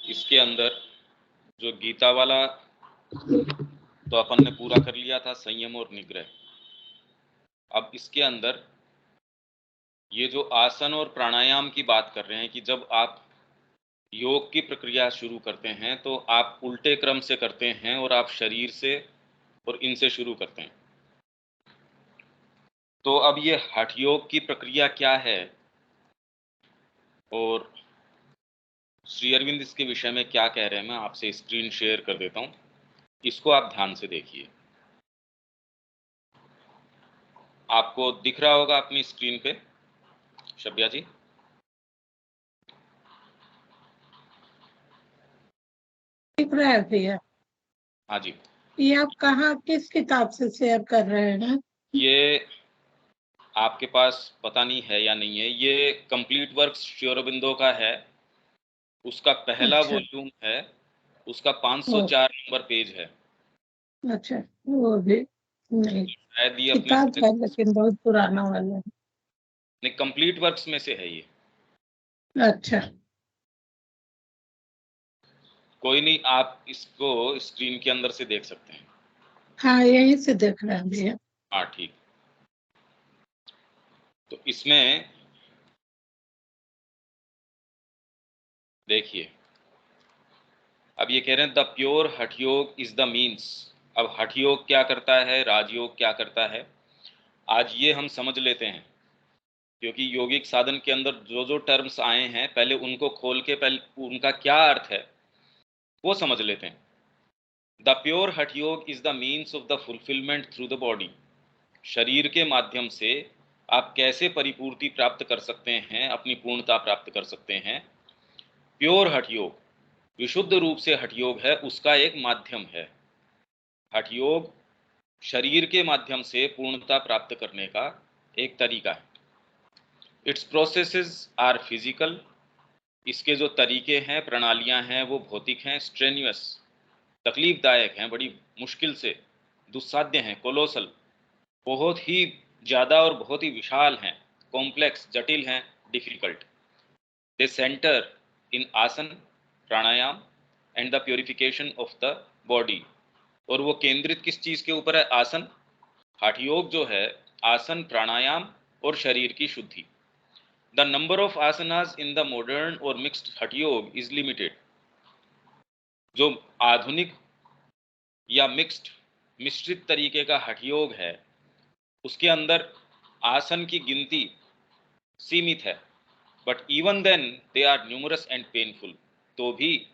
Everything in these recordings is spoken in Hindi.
इसके अंदर जो गीता वाला तो अपन ने पूरा कर लिया था, संयम और निग्रह। अब इसके अंदर ये जो आसन और प्राणायाम की बात कर रहे हैं कि जब आप योग की प्रक्रिया शुरू करते हैं तो आप उल्टे क्रम से करते हैं और आप शरीर से और इनसे शुरू करते हैं। तो अब ये हठ योग की प्रक्रिया क्या है और श्री अरविंद इसके विषय में क्या कह रहे हैं, मैं आपसे स्क्रीन शेयर कर देता हूं, इसको आप ध्यान से देखिए। आपको दिख रहा होगा अपनी स्क्रीन पे शब्या जी? दिख रहा है भैया। हाँ जी। ये आप कहाँ किस किताब से शेयर कर रहे हैं? ये आपके पास पता नहीं है या नहीं है, ये कंप्लीट वर्क्स श्री अरबिंदो का है, उसका पहला अच्छा। वॉल्यूम है, उसका 504 नंबर पेज है। अच्छा, वो भी नहीं, शायद ये अपने किताब है लेकिन बहुत पुराना वाला है। नहीं, कंप्लीट वर्क्स में से है ये। अच्छा, कोई नहीं, आप इसको स्क्रीन के अंदर से देख सकते हैं। हाँ यहीं से देख रहे हैं भैया। हाँ ठीक। तो इसमें देखिए, अब ये कह रहे हैं द प्योर हठ योग इज द मीन्स। अब हठ योग क्या करता है, राजयोग क्या करता है, आज ये हम समझ लेते हैं, क्योंकि योगिक साधन के अंदर जो जो टर्म्स आए हैं पहले उनको खोल के पहले उनका क्या अर्थ है वो समझ लेते हैं। द प्योर हठ योग is the means of the fulfilment through the body. शरीर के माध्यम से आप कैसे परिपूर्ति प्राप्त कर सकते हैं, अपनी पूर्णता प्राप्त कर सकते हैं। प्योर हठ योग, विशुद्ध रूप से हठ योग है, उसका एक माध्यम है। हठ योग शरीर के माध्यम से पूर्णता प्राप्त करने का एक तरीका है। इट्स प्रोसेसेस आर फिजिकल, इसके जो तरीके हैं, प्रणालियां हैं, वो भौतिक हैं, स्ट्रेन्यूअस, तकलीफदायक हैं, बड़ी मुश्किल से, दुस्साध्य हैं, कोलोसल, बहुत ही ज़्यादा और बहुत ही विशाल हैं, कॉम्प्लेक्स, जटिल हैं, difficult. They center in asan, pranayama and the purification of the body. और वो केंद्रित किस चीज़ के ऊपर है? आसन। हठ योग जो है आसन, प्राणायाम और शरीर की शुद्धि। The number of asanas in the modern और मिक्स्ड हठ योग इज लिमिटेड। जो आधुनिक या मिक्स्ड, मिश्रित तरीके का हठ योग है उसके अंदर आसन की गिनती सीमित है, but even then they are numerous and painful. तो भी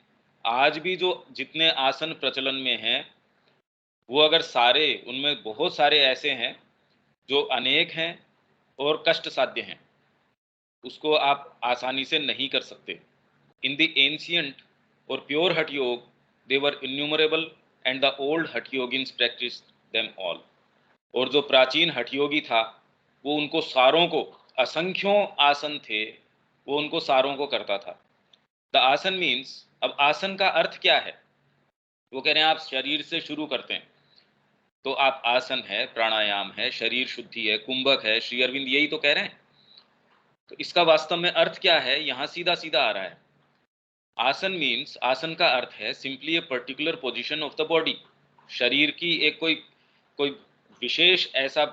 आज भी जो जितने आसन प्रचलन में हैं वो अगर सारे, उनमें बहुत सारे ऐसे हैं जो अनेक हैं और कष्ट साध्य हैं, उसको आप आसानी से नहीं कर सकते। इन द एंशियंट और प्योर हठ योग दे वर इन्यूमरेबल एंड द ओल्ड हठ योगिन्स प्रैक्टिस देम ऑल। और जो प्राचीन हठ योगी था वो उनको सारों को, असंख्यों आसन थे, वो उनको सारों को करता था। द आसन मीन्स, अब आसन का अर्थ क्या है? वो कह रहे हैं आप शरीर से शुरू करते हैं तो आप आसन है, प्राणायाम है, शरीर शुद्धि है, कुंभक है, श्री अरविंद यही तो कह रहे हैं। तो इसका वास्तव में अर्थ क्या है, यहां सीधा सीधा आ रहा है। आसन मीन्स, आसन का अर्थ है simply a particular position of the body. शरीर की एक कोई कोई विशेष ऐसा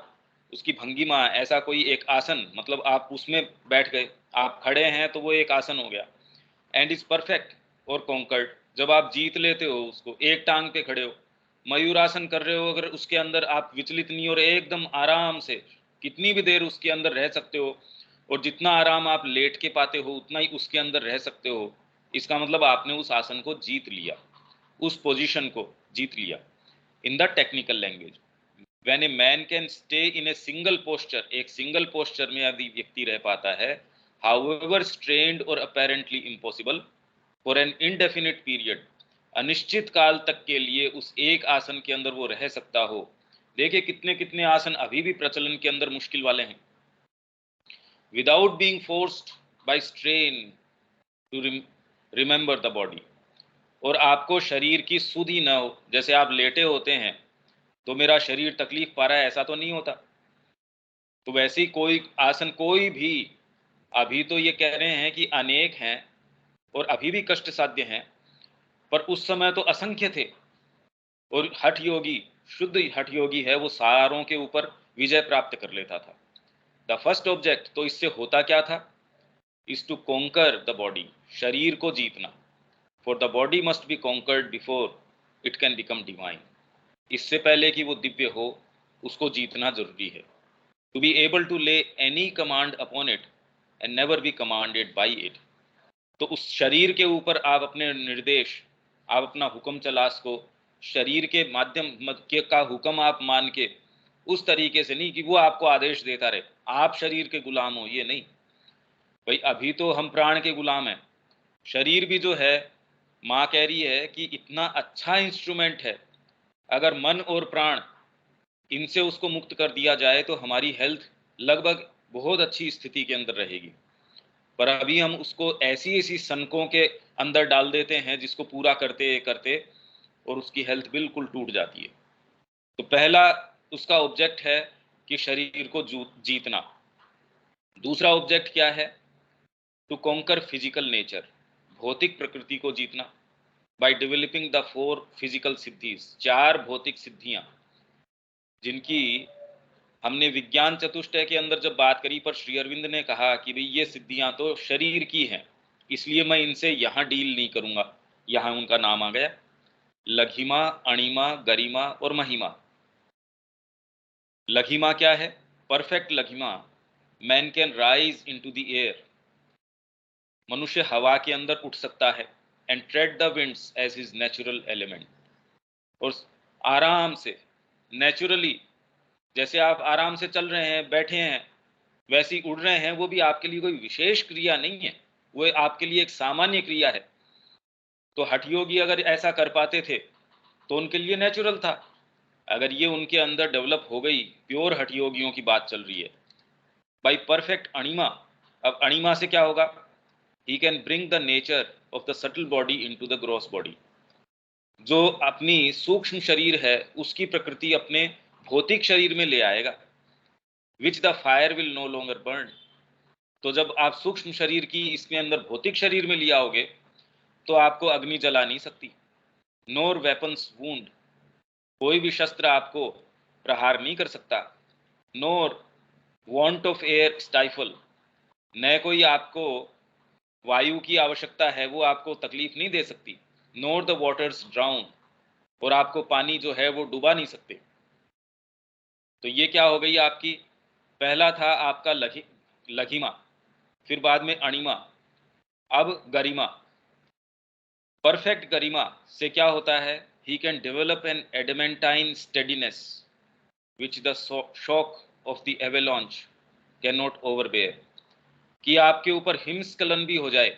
उसकी भंगिमा, ऐसा कोई एक आसन, मतलब आप उसमें बैठ गए, आप खड़े हैं तो वो एक आसन हो गया। एंड इज परफेक्ट और कॉन्कर्ड, जब आप जीत लेते हो उसको, एक टांग पे खड़े हो, मयूरासन कर रहे हो, अगर उसके अंदर आप विचलित नहीं और एकदम आराम से कितनी भी देर उसके अंदर रह सकते हो, और जितना आराम आप लेट के पाते हो उतना ही उसके अंदर रह सकते हो, इसका मतलब आपने उस आसन को जीत लिया, उस पोजीशन को जीत लिया। In the technical language, when a man can stay in a single posture, एक सिंगल पोस्चर में यदि व्यक्ति रह पाता है, हाउएवर स्ट्रेन्ड और apparently impossible, for an indefinite period, अनिश्चित काल तक के लिए उस एक आसन के अंदर वो रह सकता हो। देखिए कितने कितने आसन अभी भी प्रचलन के अंदर मुश्किल वाले हैं। Without being forced by strain to remember the body, और आपको शरीर की सुधि न हो, जैसे आप लेटे होते हैं तो मेरा शरीर तकलीफ पा रहा है, ऐसा तो नहीं होता। तो वैसे ही कोई आसन, कोई भी, अभी तो ये कह रहे हैं कि अनेक हैं और अभी भी कष्ट साध्य हैं, पर उस समय तो असंख्य थे। और हठ योगी, शुद्ध हठ योगी है, वो सारों के ऊपर विजय प्राप्त कर लेता था। द फर्स्ट ऑब्जेक्ट, तो इससे होता क्या था, is to conquer the body, शरीर को जीतना। For the body must be conquered before it can become divine. इससे पहले कि वो दिव्य हो, उसको जीतना जरूरी है। टू बी एबल टू ले any command upon it and never be commanded by it. तो उस शरीर के ऊपर आप अपने निर्देश, आप अपना हुक्म चला, उसको शरीर के माध्यम के का हुक्म आप मान के, उस तरीके से नहीं कि वो आपको आदेश देता रहे, आप शरीर के गुलाम हो, ये नहीं। भाई अभी तो हम प्राण के गुलाम हैं। शरीर भी जो है, माँ कह रही है कि इतना अच्छा इंस्ट्रूमेंट है, अगर मन और प्राण इनसे उसको मुक्त कर दिया जाए तो हमारी हेल्थ लगभग बहुत अच्छी स्थिति के अंदर रहेगी। पर अभी हम उसको ऐसी ऐसी सनकों के अंदर डाल देते हैं जिसको पूरा करते करते और उसकी हेल्थ बिल्कुल टूट जाती है। तो पहला उसका ऑब्जेक्ट है कि शरीर को जीतना। दूसरा ऑब्जेक्ट क्या है, टू कॉन्कर फिजिकल नेचर, भौतिक प्रकृति को जीतना, by developing the four physical siddhis, चार भौतिक सिद्धियां जिनकी हमने विज्ञान चतुष्टय के अंदर जब बात करी, पर श्री अरविंद ने कहा कि भाई ये सिद्धियां तो शरीर की हैं, इसलिए मैं इनसे यहां डील नहीं करूंगा। यहां उनका नाम आ गया, लघिमा, अणिमा, गरिमा और महिमा। लघिमा क्या है, perfect laghima, man can rise into the air, मनुष्य हवा के अंदर उठ सकता है, and tread the winds as his natural element, और आराम से, नेचुरली, जैसे आप आराम से चल रहे हैं, बैठे हैं, वैसे ही उड़ रहे हैं, वो भी आपके लिए कोई विशेष क्रिया नहीं है, वो आपके लिए एक सामान्य क्रिया है। तो हठ योगी अगर ऐसा कर पाते थे तो उनके लिए नेचुरल था। अगर ये उनके अंदर डेवलप हो गई, प्योर हठ योगियों की बात चल रही है, बाई परफेक्ट अणिमा। अब अणिमा से क्या होगा, he can bring the nature of the subtle body into the gross body. जो अपनी सूक्ष्म शरीर है उसकी प्रकृति अपने भौतिक शरीर में ले आएगा, which the fire will no longer burn. तो जब आप सूक्ष्म शरीर की इसके अंदर भौतिक शरीर में लिया होगे तो आपको अग्नि जला नहीं सकती, नोर वेपन्स वूंड, कोई भी शस्त्र आपको प्रहार नहीं कर सकता, नोर वांट ऑफ एयर स्टाइफल, न कोई आपको वायु की आवश्यकता है वो आपको तकलीफ नहीं दे सकती, नोर द वाटर्स ड्राउन, और आपको पानी जो है वो डुबा नहीं सकते। तो ये क्या हो गई आपकी, पहला था आपका लघिमा, फिर बाद में अणिमा, अब गरिमा। परफेक्ट गरिमा से क्या होता है, he can develop an adamantine steadiness which the shock of the avalanche can not overbear. कि आपके ऊपर हिमस्खलन भी हो जाए,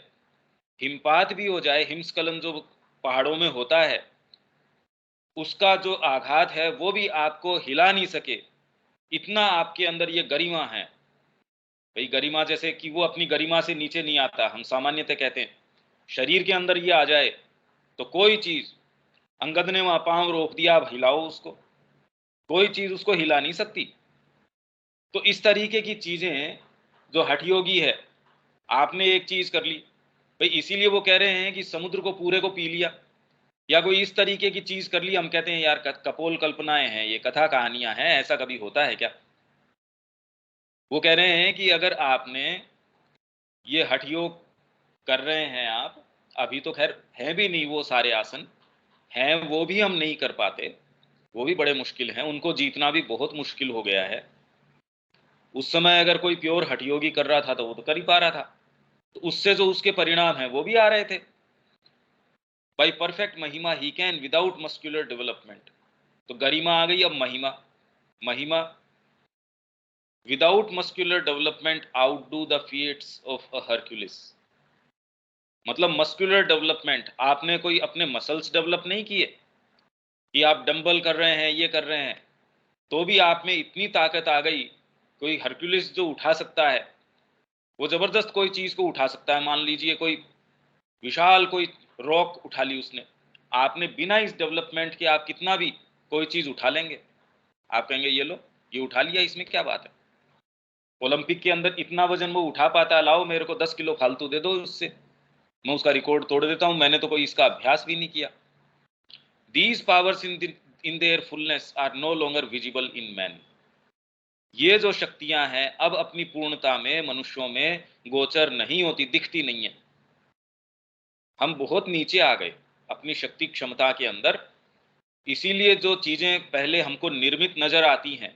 हिमपात भी हो जाए, हिमस्खलन जो पहाड़ों में होता है उसका जो आघात है वो भी आपको हिला नहीं सके, इतना आपके अंदर ये गरिमा है। भाई गरिमा जैसे कि वो अपनी गरिमा से नीचे नहीं आता, हम सामान्यतः कहते हैं शरीर के अंदर ये आ जाए तो कोई चीज, अंगद ने वहां पांव रोक दिया, आप हिलाओ उसको, कोई चीज उसको हिला नहीं सकती। तो इस तरीके की चीजें जो हठयोगी है, आपने एक चीज कर ली, भाई इसीलिए वो कह रहे हैं कि समुद्र को पूरे को पी लिया, या कोई इस तरीके की चीज कर ली, हम कहते हैं यार कपोल कल्पनाएं हैं, ये कथा कहानियां हैं, ऐसा कभी होता है क्या। वो कह रहे हैं कि अगर आपने ये हठ योग कर रहे हैं आप, अभी तो खैर हैं भी नहीं वो सारे आसन, हैं वो भी हम नहीं कर पाते, वो भी बड़े मुश्किल हैं, उनको जीतना भी बहुत मुश्किल हो गया है। उस समय अगर कोई प्योर हठ योगी कर रहा था तो वो तो कर ही पा रहा था, तो उससे जो उसके परिणाम हैं वो भी आ रहे थे। By perfect mahima he can without muscular development, तो गरिमा आ गई, अब महिमा। महिमा, without muscular development outdo the feats of a Hercules. मतलब मस्कुलर डेवलपमेंट, आपने कोई अपने मसल्स डेवलप नहीं किए कि आप डंबल कर रहे हैं, ये कर रहे हैं, तो भी आप में इतनी ताकत आ गई, कोई हरक्यूलिस जो उठा सकता है, वो जबरदस्त कोई चीज को उठा सकता है, मान लीजिए कोई विशाल कोई रॉक उठा ली उसने, आपने बिना इस डेवलपमेंट के आप कितना भी कोई चीज उठा लेंगे, आप कहेंगे ये लो ये उठा लिया, इसमें क्या बात है। ओलंपिक के अंदर इतना वजन वो उठा पाता है, लाओ मेरे को 10 किलो फालतू दे दो उससे, मैं उसका रिकॉर्ड तोड़ देता हूं, मैंने तो कोई इसका अभ्यास भी नहीं किया। These powers in their fullness are no longer visible in man. ये जो शक्तियां हैं अब अपनी पूर्णता में मनुष्यों में गोचर नहीं होती, दिखती नहीं है। हम बहुत नीचे आ गए अपनी शक्ति क्षमता के अंदर। इसीलिए जो चीजें पहले हमको निर्मित नजर आती हैं,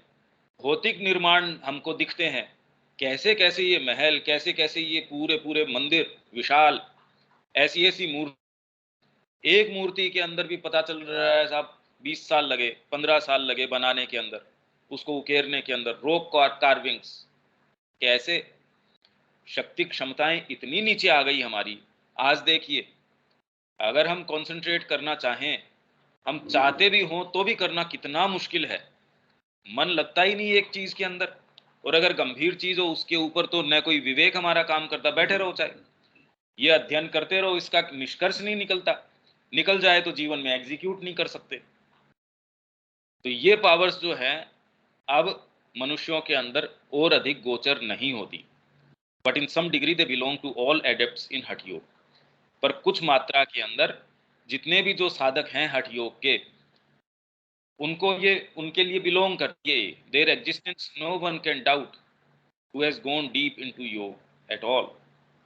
भौतिक निर्माण हमको दिखते हैं, कैसे कैसे ये महल, कैसे कैसे ये पूरे पूरे मंदिर विशाल, ऐसी ऐसी मूर्ति, एक मूर्ति के अंदर भी पता चल रहा है साहब 20 साल लगे, 15 साल लगे बनाने के अंदर, उसको उकेरने के अंदर, रॉक कार्विंग्स। कैसे शक्ति क्षमताएं इतनी नीचे आ गई हमारी। आज देखिए, अगर हम कंसंट्रेट करना चाहें, हम चाहते भी हों तो भी करना कितना मुश्किल है। मन लगता ही नहीं एक चीज के अंदर। और अगर गंभीर चीज हो उसके ऊपर तो न कोई विवेक हमारा काम करता, बैठे रहो चाहे ये अध्ययन करते रहो, इसका निष्कर्ष नहीं निकलता, निकल जाए तो जीवन में एग्जीक्यूट नहीं कर सकते। तो ये पावर्स जो है अब मनुष्यों के अंदर और अधिक गोचर नहीं होती। But in some degree they belong to all adepts in hatha yoga. पर कुछ मात्रा के अंदर जितने भी जो साधक हैं हठ योग के, उनको ये उनके लिए बिलोंग करती है। Their existence no one can doubt who has gone deep into yoga at all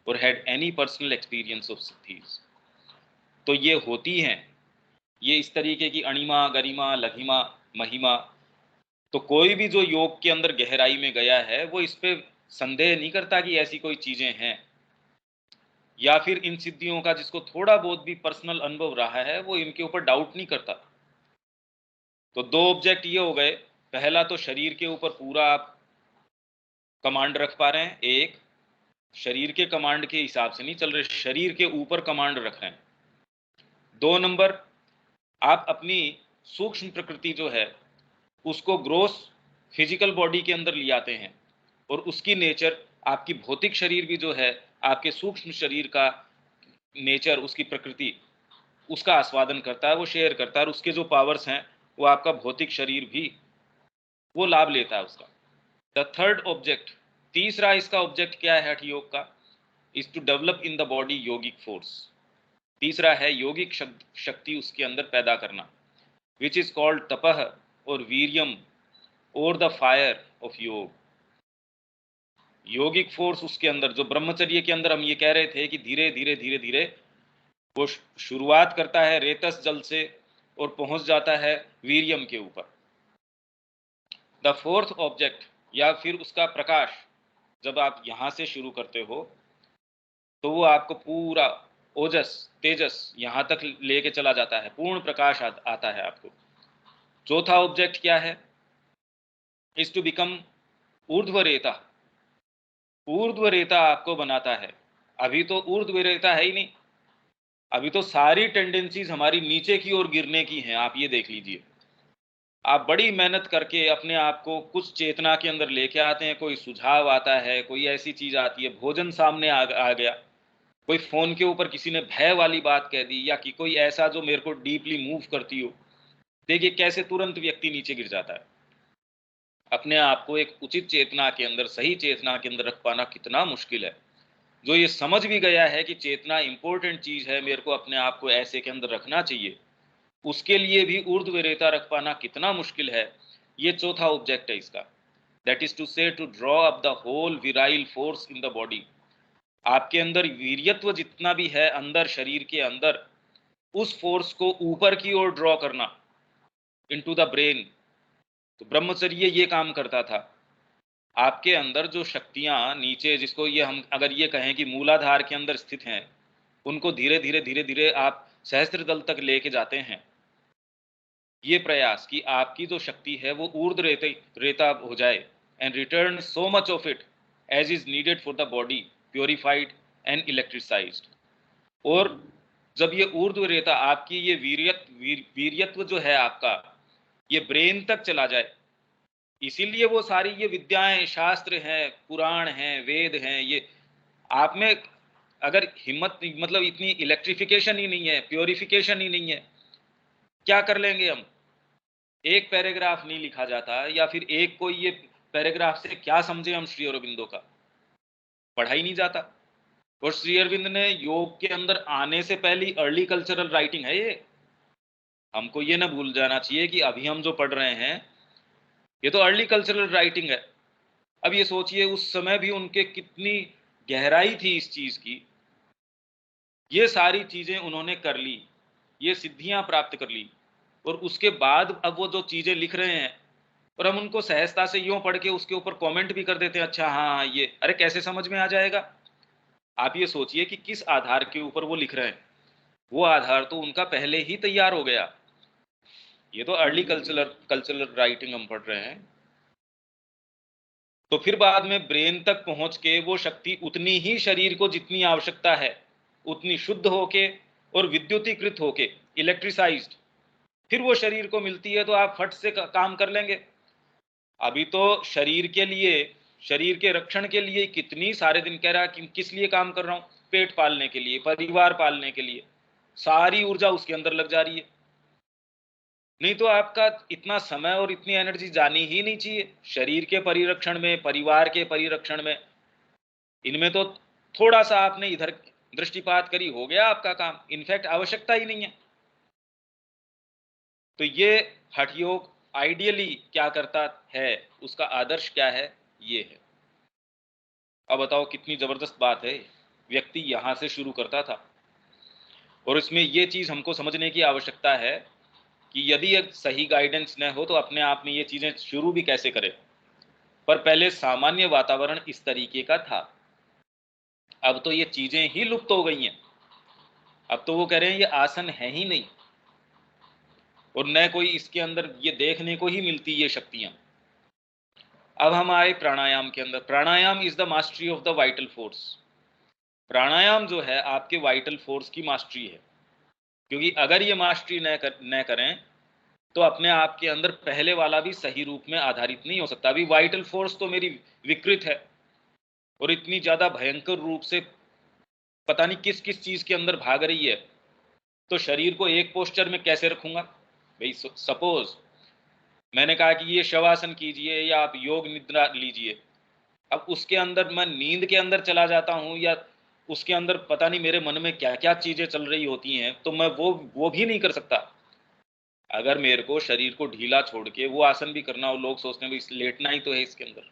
or had any personal experience of siddhis। तो ये होती हैं, ये इस तरीके की अणिमा गरिमा लघिमा महिमा। तो कोई भी जो योग के अंदर गहराई में गया है वो इस पे संदेह नहीं करता कि ऐसी कोई चीजें हैं, या फिर इन सिद्धियों का जिसको थोड़ा बहुत भी पर्सनल अनुभव रहा है वो इनके ऊपर डाउट नहीं करता। तो दो ऑब्जेक्ट ये हो गए, पहला तो शरीर के ऊपर पूरा आप कमांड रख पा रहे हैं, एक शरीर के कमांड के हिसाब से नहीं चल रहे, शरीर के ऊपर कमांड रख रहे हैं। दो नंबर, आप अपनी सूक्ष्म प्रकृति जो है उसको ग्रोस फिजिकल बॉडी के अंदर ले आते हैं, और उसकी नेचर आपकी भौतिक शरीर भी जो है आपके सूक्ष्म शरीर का नेचर, उसकी प्रकृति, उसका आस्वादन करता है, वो शेयर करता है, और उसके जो पावर्स हैं वो आपका भौतिक शरीर भी वो लाभ लेता है उसका। द थर्ड ऑब्जेक्ट, तीसरा इसका ऑब्जेक्ट क्या है हठ योग का, is to develop in the body yogic force. तीसरा है योगिक शक्ति उसके अंदर पैदा करना, विच इज कॉल्ड तपह और वीरियम और द फायर ऑफ योग। योगिक फोर्स उसके अंदर जो ब्रह्मचर्य के अंदर हम ये कह रहे थे कि धीरे धीरे धीरे धीरे वो शुरुआत करता है रेतस जल से और पहुंच जाता है वीरियम के ऊपर। द फोर्थ ऑब्जेक्ट या फिर उसका प्रकाश, जब आप यहां से शुरू करते हो तो वो आपको पूरा ओजस तेजस यहां तक लेके चला जाता है, पूर्ण प्रकाश आता है आपको। चौथा ऑब्जेक्ट क्या है, इज टू बिकम ऊर्ध्व रेता। ऊर्ध्व रेता आपको बनाता है। अभी तो ऊर्ध्व रेता है ही नहीं, अभी तो सारी टेंडेंसीज हमारी नीचे की ओर गिरने की हैं। आप ये देख लीजिए, आप बड़ी मेहनत करके अपने आप को कुछ चेतना के अंदर लेके आते हैं, कोई सुझाव आता है, कोई ऐसी चीज आती है, भोजन सामने आ गया, कोई फोन के ऊपर किसी ने भय वाली बात कह दी, या कि कोई ऐसा जो मेरे को डीपली मूव करती हो, देखिए कैसे तुरंत व्यक्ति नीचे गिर जाता है। अपने आप को एक उचित चेतना के अंदर, सही चेतना के अंदर रख पाना कितना मुश्किल है। जो ये समझ भी गया है कि चेतना इंपॉर्टेंट चीज है, मेरे को अपने आप को ऐसे के अंदर रखना चाहिए, उसके लिए भी ऊर्ध्व रेता रख पाना कितना मुश्किल है। ये चौथा ऑब्जेक्ट है इसका, that is to say to draw up the whole virile force in the body. आपके अंदर वीर्यत्व जितना भी है अंदर शरीर के अंदर, उस फोर्स को ऊपर की ओर ड्रॉ करना इनटू द ब्रेन। तो ब्रह्मचर्य ये काम करता था। आपके अंदर जो शक्तियां नीचे, जिसको ये हम अगर ये कहें कि मूलाधार के अंदर स्थित हैं, उनको धीरे धीरे धीरे धीरे आप सहस्त्र दल तक लेके जाते हैं। ये प्रयास कि आपकी जो शक्ति है वो ऊर्ध्व रेता हो जाए, and return so much of it as is needed for the body, purified and electricised. और जब ये ऊर्ध्व रेता आपकी ये वीर्यत्व जो है आपका, ये ब्रेन तक चला जाए, इसीलिए वो सारी ये विद्याएं, शास्त्र हैं, पुराण हैं, वेद हैं, ये आप में अगर हिम्मत, मतलब इतनी इलेक्ट्रिफिकेशन ही नहीं है, प्योरिफिकेशन ही नहीं है, क्या कर लेंगे हम। एक पैराग्राफ नहीं लिखा जाता, या फिर एक कोई ये पैराग्राफ से क्या समझे हम श्री अरबिंदो का, पढ़ा ही नहीं जाता। और श्री अरविंद ने योग के अंदर आने से पहले अर्ली कल्चरल राइटिंग है ये। हमको ये ना भूल जाना चाहिए कि अभी हम जो पढ़ रहे हैं ये तो अर्ली कल्चरल राइटिंग है। अब ये सोचिए उस समय भी उनके कितनी गहराई थी इस चीज की। ये सारी चीजें उन्होंने कर ली, ये सिद्धियां प्राप्त कर ली, और उसके बाद अब वो जो चीजें लिख रहे हैं और हम उनको सहजता से यूं पढ़ के उसके ऊपर कमेंट भी कर देते हैं, अच्छा हाँ हाँ ये, अरे कैसे समझ में आ जाएगा। आप ये सोचिए कि किस आधार के ऊपर वो लिख रहे हैं, वो आधार तो उनका पहले ही तैयार हो गया। ये तो अर्ली कल्चरल राइटिंग हम पढ़ रहे हैं। तो फिर बाद में ब्रेन तक पहुंच के वो शक्ति उतनी ही शरीर को जितनी आवश्यकता है उतनी शुद्ध होके और विद्युतीकृत होके, इलेक्ट्रिसाइज्ड, फिर वो शरीर को मिलती है तो आप फट से काम कर लेंगे। अभी तो शरीर के लिए, शरीर के रक्षण के लिए कितनी सारे दिन कह रहा कि किस लिए काम कर रहा हूं, पेट पालने के लिए, परिवार पालने के लिए, सारी ऊर्जा उसके अंदर लग जा रही है। नहीं तो आपका इतना समय और इतनी एनर्जी जानी ही नहीं चाहिए शरीर के परिरक्षण में, परिवार के परिरक्षण में। इनमें तो थोड़ा सा आपने इधर दृष्टिपात करी, हो गया आपका काम, इनफैक्ट आवश्यकता ही नहीं है। तो ये हठ योग आइडियली क्या करता है, उसका आदर्श क्या है, ये है। अब बताओ कितनी जबरदस्त बात है। व्यक्ति यहां से शुरू करता था, और इसमें ये चीज हमको समझने की आवश्यकता है कि यदि एक सही गाइडेंस न हो तो अपने आप में ये चीजें शुरू भी कैसे करें। पर पहले सामान्य वातावरण इस तरीके का था, अब तो ये चीजें ही लुप्त हो गई हैं। अब तो वो कह रहे हैं ये आसन है ही नहीं, और न कोई इसके अंदर ये देखने को ही मिलती ये शक्तियां। अब हम आए प्राणायाम के अंदर। Pranayama is the mastery of the vital force. प्राणायाम जो है आपके वाइटल फोर्स की मास्टरी है, क्योंकि अगर ये मास्टरी न करें तो अपने आप के अंदर पहले वाला भी सही रूप में आधारित नहीं हो सकता। अभी वाइटल फोर्स तो मेरी विकृत है और इतनी ज्यादा भयंकर रूप से पता नहीं किस किस चीज के अंदर भाग रही है, तो शरीर को एक पोस्चर में कैसे रखूंगा भाई। सपोज मैंने कहा कि ये शवासन कीजिए या आप योग निद्रा लीजिए, अब उसके अंदर मैं नींद के अंदर चला जाता हूं, या उसके अंदर पता नहीं मेरे मन में क्या क्या चीजें चल रही होती हैं, तो मैं वो भी नहीं कर सकता। अगर मेरे को शरीर को ढीला छोड़ के वो आसन भी करना हो, लोग सोचते हैं भाई लेटना ही तो है इसके अंदर।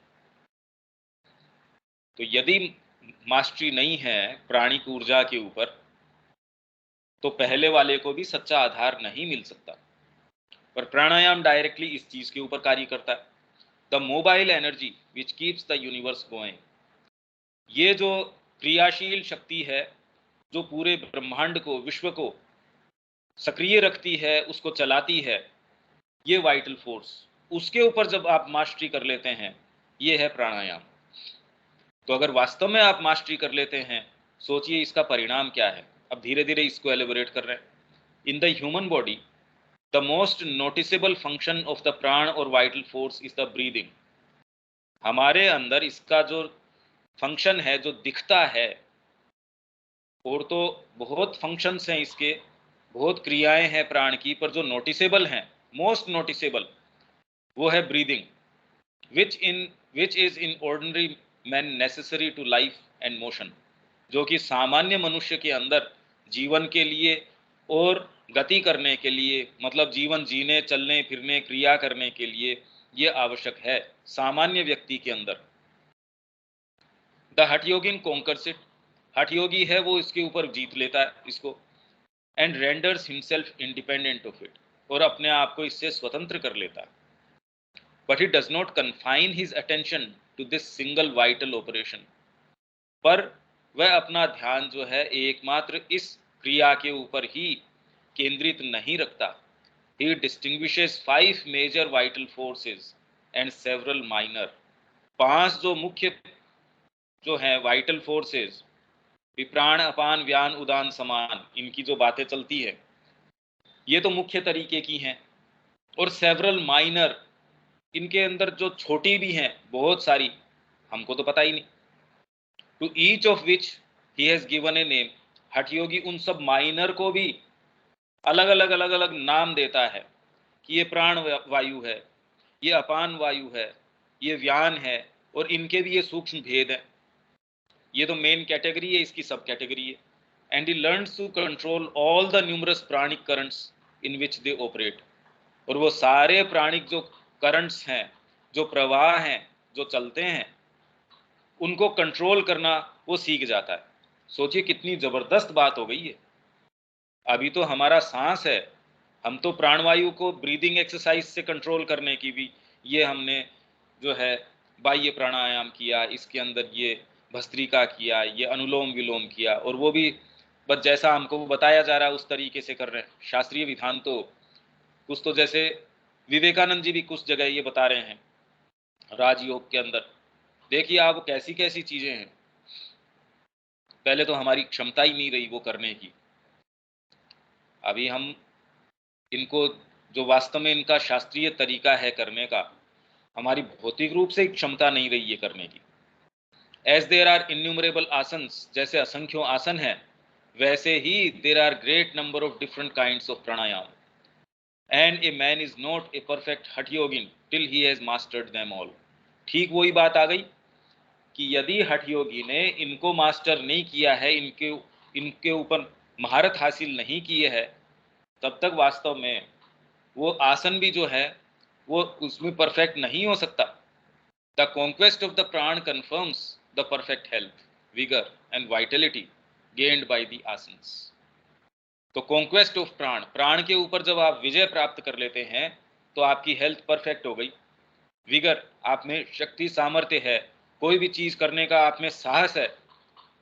तो यदि मास्टरी नहीं है प्राणिक ऊर्जा के ऊपर, तो पहले वाले को भी सच्चा आधार नहीं मिल सकता। पर प्राणायाम डायरेक्टली इस चीज के ऊपर कार्य करता है। The mobile energy which keeps the universe going. ये जो क्रियाशील शक्ति है जो पूरे ब्रह्मांड को, विश्व को सक्रिय रखती है, उसको चलाती है, ये वाइटल फोर्स, उसके ऊपर जब आप मास्टरी कर लेते हैं, ये है प्राणायाम। तो अगर वास्तव में आप मास्टरी कर लेते हैं, सोचिए इसका परिणाम क्या है। अब धीरे धीरे इसको एलिबोरेट कर रहे हैं। In the human body the most noticeable function of the प्राण और vital force is the breathing. हमारे अंदर इसका जो फंक्शन है, जो दिखता है, और तो बहुत फंक्शंस हैं इसके, बहुत क्रियाएं हैं प्राण की, पर जो नोटिसेबल हैं, मोस्ट नोटिसेबल, वो है breathing, which is in ordinary man necessary to life and motion. जो कि सामान्य मनुष्य के अंदर जीवन के लिए और गति करने के लिए, मतलब जीवन जीने, चलने फिरने, क्रिया करने के लिए ये आवश्यक है सामान्य व्यक्ति के अंदर। The hatha Yogin conquers it. हठ योगी है वो इसके ऊपर जीत लेता है इसको, and renders himself independent of it, और अपने आप को इससे स्वतंत्र कर लेता है। But he does not confine his attention to this single vital operation. पर वह अपना ध्यान जो है एकमात्र इस क्रिया के ऊपर ही केंद्रित नहीं रखता। He distinguishes 5 major vital forces and several minor. 5 जो मुख्य जो हैं वाइटल फोर्सेस, विप्राण अपान व्यान उदान समान, इनकी जो बातें चलती है ये तो मुख्य तरीके की हैं। और सेवरल माइनर, इनके अंदर जो छोटी भी हैं बहुत सारी, हमको तो पता ही नहीं। To each of which he has given a name. Hatha yogi उन सब माइनर को भी अलग अलग नाम देता है कि ये प्राण वायु है, ये अपान वायु है, ये व्यान है, और इनके भी ये सूक्ष्म भेद हैं। ये तो मेन कैटेगरी है, इसकी सब कैटेगरी है। And he learns to control all the numerous pranic currents in which they operate. और वो सारे प्राणिक जो करंट्स हैं, जो प्रवाह हैं, जो चलते हैं, उनको कंट्रोल करना वो सीख जाता है। सोचिए कितनी जबरदस्त बात हो गई है। अभी तो हमारा सांस है, हम तो प्राणवायु को ब्रीदिंग एक्सरसाइज से कंट्रोल करने की भी ये हमने जो है बाह्य प्राणायाम किया, इसके अंदर ये भस्त्रिका किया, ये अनुलोम विलोम किया, और वो भी बस जैसा हमको बताया जा रहा है उस तरीके से कर रहे हैं। शास्त्रीय विधान तो कुछ तो जैसे विवेकानंद जी भी कुछ जगह ये बता रहे हैं राजयोग के अंदर। देखिए आप कैसी कैसी चीजें हैं। पहले तो हमारी क्षमता ही नहीं रही वो करने की, अभी हम इनको जो वास्तव में इनका शास्त्रीय तरीका है करने का, हमारी भौतिक रूप से क्षमता नहीं रही ये करने की। As there are innumerable asanas, जैसे असंख्यों आसन हैं, वैसे ही there are great number of different kinds of pranayama. And a man is not a perfect hatha yogin till he has mastered them all. ठीक वही बात आ गई कि यदि हठ योगी ने इनको मास्टर नहीं किया है, इनके इनके ऊपर महारत हासिल नहीं की है, तब तक वास्तव में वो आसन भी जो है वो उसमें परफेक्ट नहीं हो सकता। द कॉन्क्वेस्ट ऑफ द प्राण confirms the perfect health, vigour and Vitality gained by the asanas. तो कॉन्क्वेस्ट ऑफ प्राण, प्राण के ऊपर जब आप विजय प्राप्त कर लेते हैं तो आपकी हेल्थ परफेक्ट हो गई। विगर, आप में शक्ति सामर्थ्य है, कोई भी चीज करने का आप में साहस है।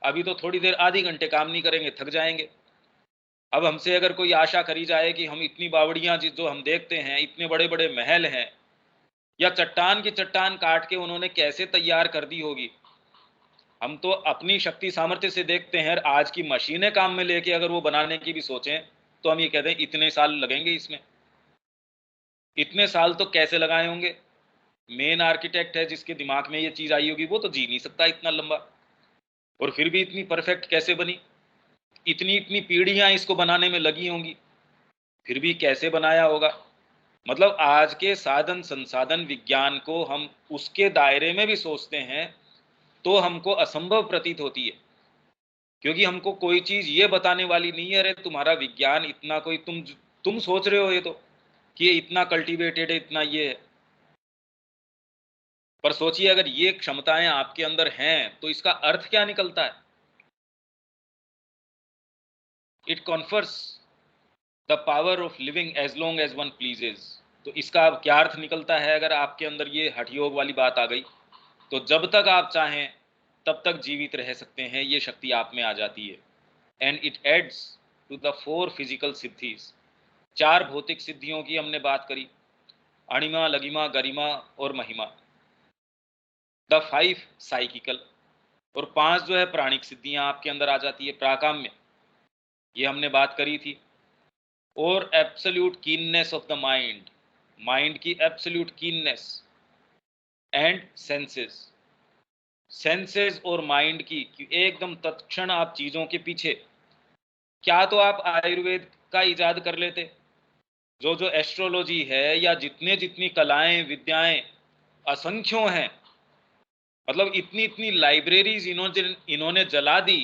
अभी तो थोड़ी देर आधी घंटे काम नहीं करेंगे, थक जाएंगे। अब हमसे अगर कोई आशा करी जाए कि हम इतनी बावड़ियां जो हम देखते हैं, इतने बड़े बड़े महल हैं, या चट्टान की चट्टान काट के उन्होंने कैसे तैयार कर दी होगी, हम तो अपनी शक्ति सामर्थ्य से देखते हैं। आज की मशीनें काम में लेके अगर वो बनाने की भी सोचें तो हम ये कहते हैं इतने साल लगेंगे इसमें। इतने साल तो कैसे लगाए होंगे? मेन आर्किटेक्ट है जिसके दिमाग में ये चीज आई होगी, वो तो जी नहीं सकता इतना लंबा। और फिर भी इतनी परफेक्ट कैसे बनी? इतनी इतनी पीढ़ियां इसको बनाने में लगी होंगी, फिर भी कैसे बनाया होगा? मतलब आज के साधन संसाधन विज्ञान को हम उसके दायरे में भी सोचते हैं तो हमको असंभव प्रतीत होती है, क्योंकि हमको कोई चीज ये बताने वाली नहीं है अरे तुम्हारा विज्ञान इतना, कोई तुम सोच रहे हो ये तो कि ये इतना कल्टीवेटेड है, इतना ये है। पर सोचिए अगर ये क्षमताएं आपके अंदर हैं तो इसका अर्थ क्या निकलता है? It confers the power of living as long as one pleases. तो इसका अब क्या अर्थ निकलता है? अगर आपके अंदर ये हठ योग वाली बात आ गई तो जब तक आप चाहें तब तक जीवित रह सकते हैं, ये शक्ति आप में आ जाती है। And it adds to the 4 physical siddhis. 4 भौतिक सिद्धियों की हमने बात करी, अणिमा, लगिमा, गरिमा और महिमा। द 5 साइकिकल, और 5 जो है प्राणिक सिद्धियां आपके अंदर आ जाती है। प्राकाम्य, ये हमने बात करी थी। और absolute keenness of the mind, mind की absolute keenness. And senses, senses और माइंड की कि एकदम तत्क्षण आप चीजों के पीछे। क्या तो आप आयुर्वेद का इजाद कर लेते, जो जो एस्ट्रोलॉजी है या जितने जितनी कलाएं विद्याएं असंख्यों हैं, मतलब इतनी इतनी लाइब्रेरीज इन्होंने जला दी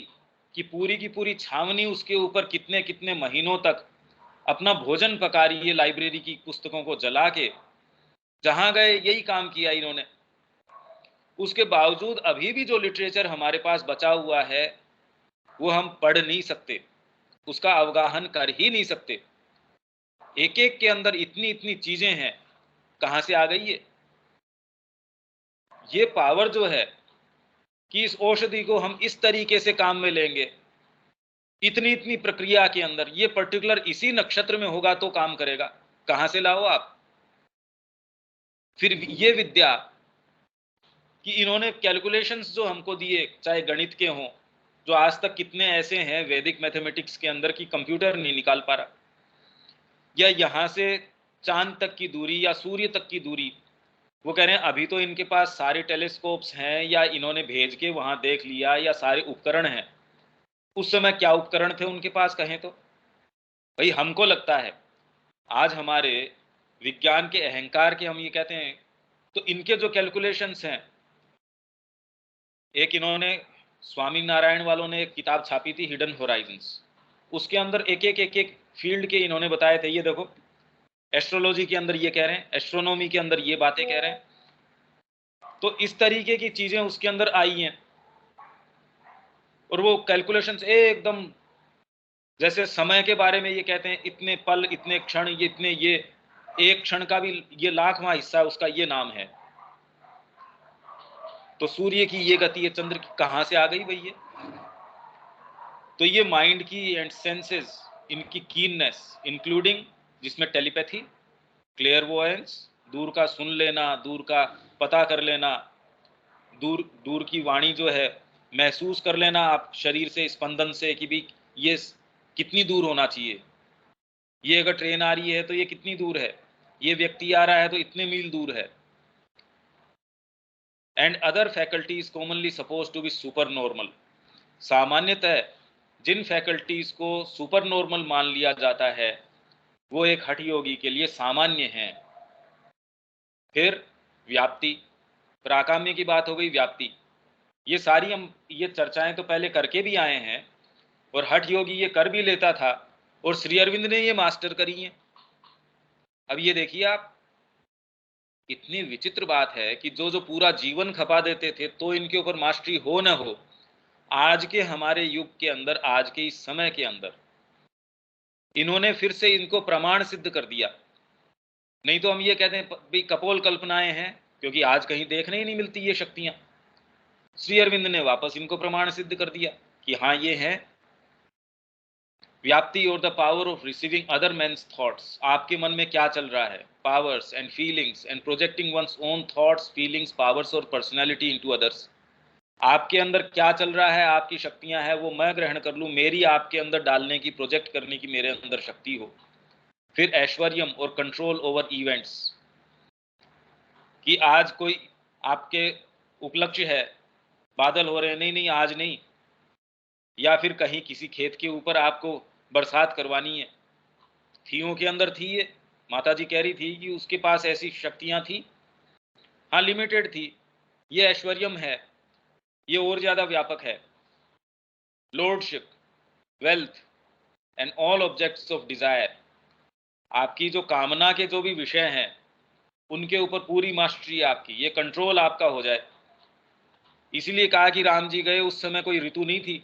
कि पूरी की पूरी छावनी उसके ऊपर कितने कितने महीनों तक अपना भोजन पका रही है, लाइब्रेरी की पुस्तकों को जला के। जहां गए यही काम किया इन्होंने। उसके बावजूद अभी भी जो लिटरेचर हमारे पास बचा हुआ है वो हम पढ़ नहीं सकते, उसका अवगाहन कर ही नहीं सकते। एक एक के अंदर इतनी इतनी चीजें हैं, कहां से आ गई ये पावर जो है कि इस औषधि को हम इस तरीके से काम में लेंगे, इतनी इतनी प्रक्रिया के अंदर ये पर्टिकुलर इसी नक्षत्र में होगा तो काम करेगा। कहां से लाओ आप? फिर ये विद्या कि इन्होंने कैलकुलेशंस जो हमको दिए, चाहे गणित के हों, जो आज तक कितने ऐसे हैं वैदिक मैथमेटिक्स के अंदर की कंप्यूटर नहीं निकाल पा रहा, या यहां से चांद तक की दूरी या सूर्य तक की दूरी। वो कह रहे हैं अभी तो इनके पास सारे टेलीस्कोप्स हैं या इन्होंने भेज के वहां देख लिया या सारे उपकरण हैं। उस समय क्या उपकरण थे उनके पास कहें तो? भाई हमको लगता है आज हमारे विज्ञान के अहंकार के हम ये कहते हैं, तो इनके जो कैलकुलेशंस हैं, एक इन्होंने स्वामी नारायण वालों ने एक किताब छापी थी, हिडन होराइजन्स। उसके अंदर एक एक फील्ड के इन्होंने बताए थे। ये देखो, एस्ट्रोलॉजी के अंदर ये कह रहे हैं, एस्ट्रोनॉमी के अंदर ये बातें कह रहे हैं। तो इस तरीके की चीजें उसके अंदर आई हैं, और वो कैलकुलेशंस एकदम, जैसे समय के बारे में ये कहते हैं इतने पल, इतने क्षण, ये इतने, ये एक क्षण का भी ये लाखवां हिस्सा उसका ये नाम है। तो सूर्य की ये गति है, चंद्र की कहां से आ गई भाई ये? तो ये माइंड की एंड सेंसेस, इनकी कीननेस, इंक्लूडिंग जिसमें टेलीपैथी, क्लियरवॉयंस, दूर का सुन लेना, दूर का पता कर लेना, दूर दूर की वाणी जो है महसूस कर लेना आप शरीर से, स्पंदन से, कि भी ये कितनी दूर होना चाहिए, ये अगर ट्रेन आ रही है तो ये कितनी दूर है, ये व्यक्ति आ रहा है तो इतने मील दूर है। And other faculties commonly suppose to be super normal. सामान्यतः जिन फैकल्टीज को सुपर नॉर्मल मान लिया जाता है वो एक हठ योगी के लिए सामान्य हैं। फिर व्याप्ति, प्राकाम्य की बात हो गई, व्याप्ति, ये सारी हम ये चर्चाएं तो पहले करके भी आए हैं, और हठ योगी ये कर भी लेता था, और श्री अरविंद ने ये मास्टर करी है। अब ये देखिए आप, इतनी विचित्र बात है कि जो जो पूरा जीवन खपा देते थे तो इनके ऊपर मास्टरी हो न हो, आज के हमारे युग के अंदर, आज के इस समय के अंदर इन्होंने फिर से इनको प्रमाण सिद्ध कर दिया। नहीं तो हम ये कहते हैं भाई कपोल कल्पनाएं हैं, क्योंकि आज कहीं देखने ही नहीं मिलती ये शक्तियां। श्री अरविंद ने वापस इनको प्रमाण सिद्ध कर दिया कि हाँ ये है व्याप्ति, और the power of receiving other men's thoughts. आपके मन में क्या चल रहा है, powers and feelings, and projecting one's own thoughts, feelings, powers और पर्सनैलिटी इनटू अदर्स। आपके अंदर क्या चल रहा है, आपकी शक्तियां हैं, वो मैं ग्रहण कर लूं, मेरी आपके अंदर डालने की, प्रोजेक्ट करने की मेरे अंदर शक्ति हो। फिर ऐश्वर्यम और कंट्रोल ओवर इवेंट्स, कि आज कोई आपके उपलक्ष्य है, बादल हो रहे हैं, नहीं नहीं आज नहीं, या फिर कहीं किसी खेत के ऊपर आपको बरसात करवानी है। थियों के अंदर थी ये, माता जी कह रही थी कि उसके पास ऐसी शक्तियां थी, हाँ लिमिटेड थी। ये ऐश्वर्यम है, ये और ज्यादा व्यापक है। Lordship, wealth and all objects of desire, आपकी जो कामना के जो भी विषय हैं उनके ऊपर पूरी मास्टरी आपकी, ये कंट्रोल आपका हो जाए। इसीलिए कहा कि राम जी गए, उस समय कोई ऋतु नहीं थी,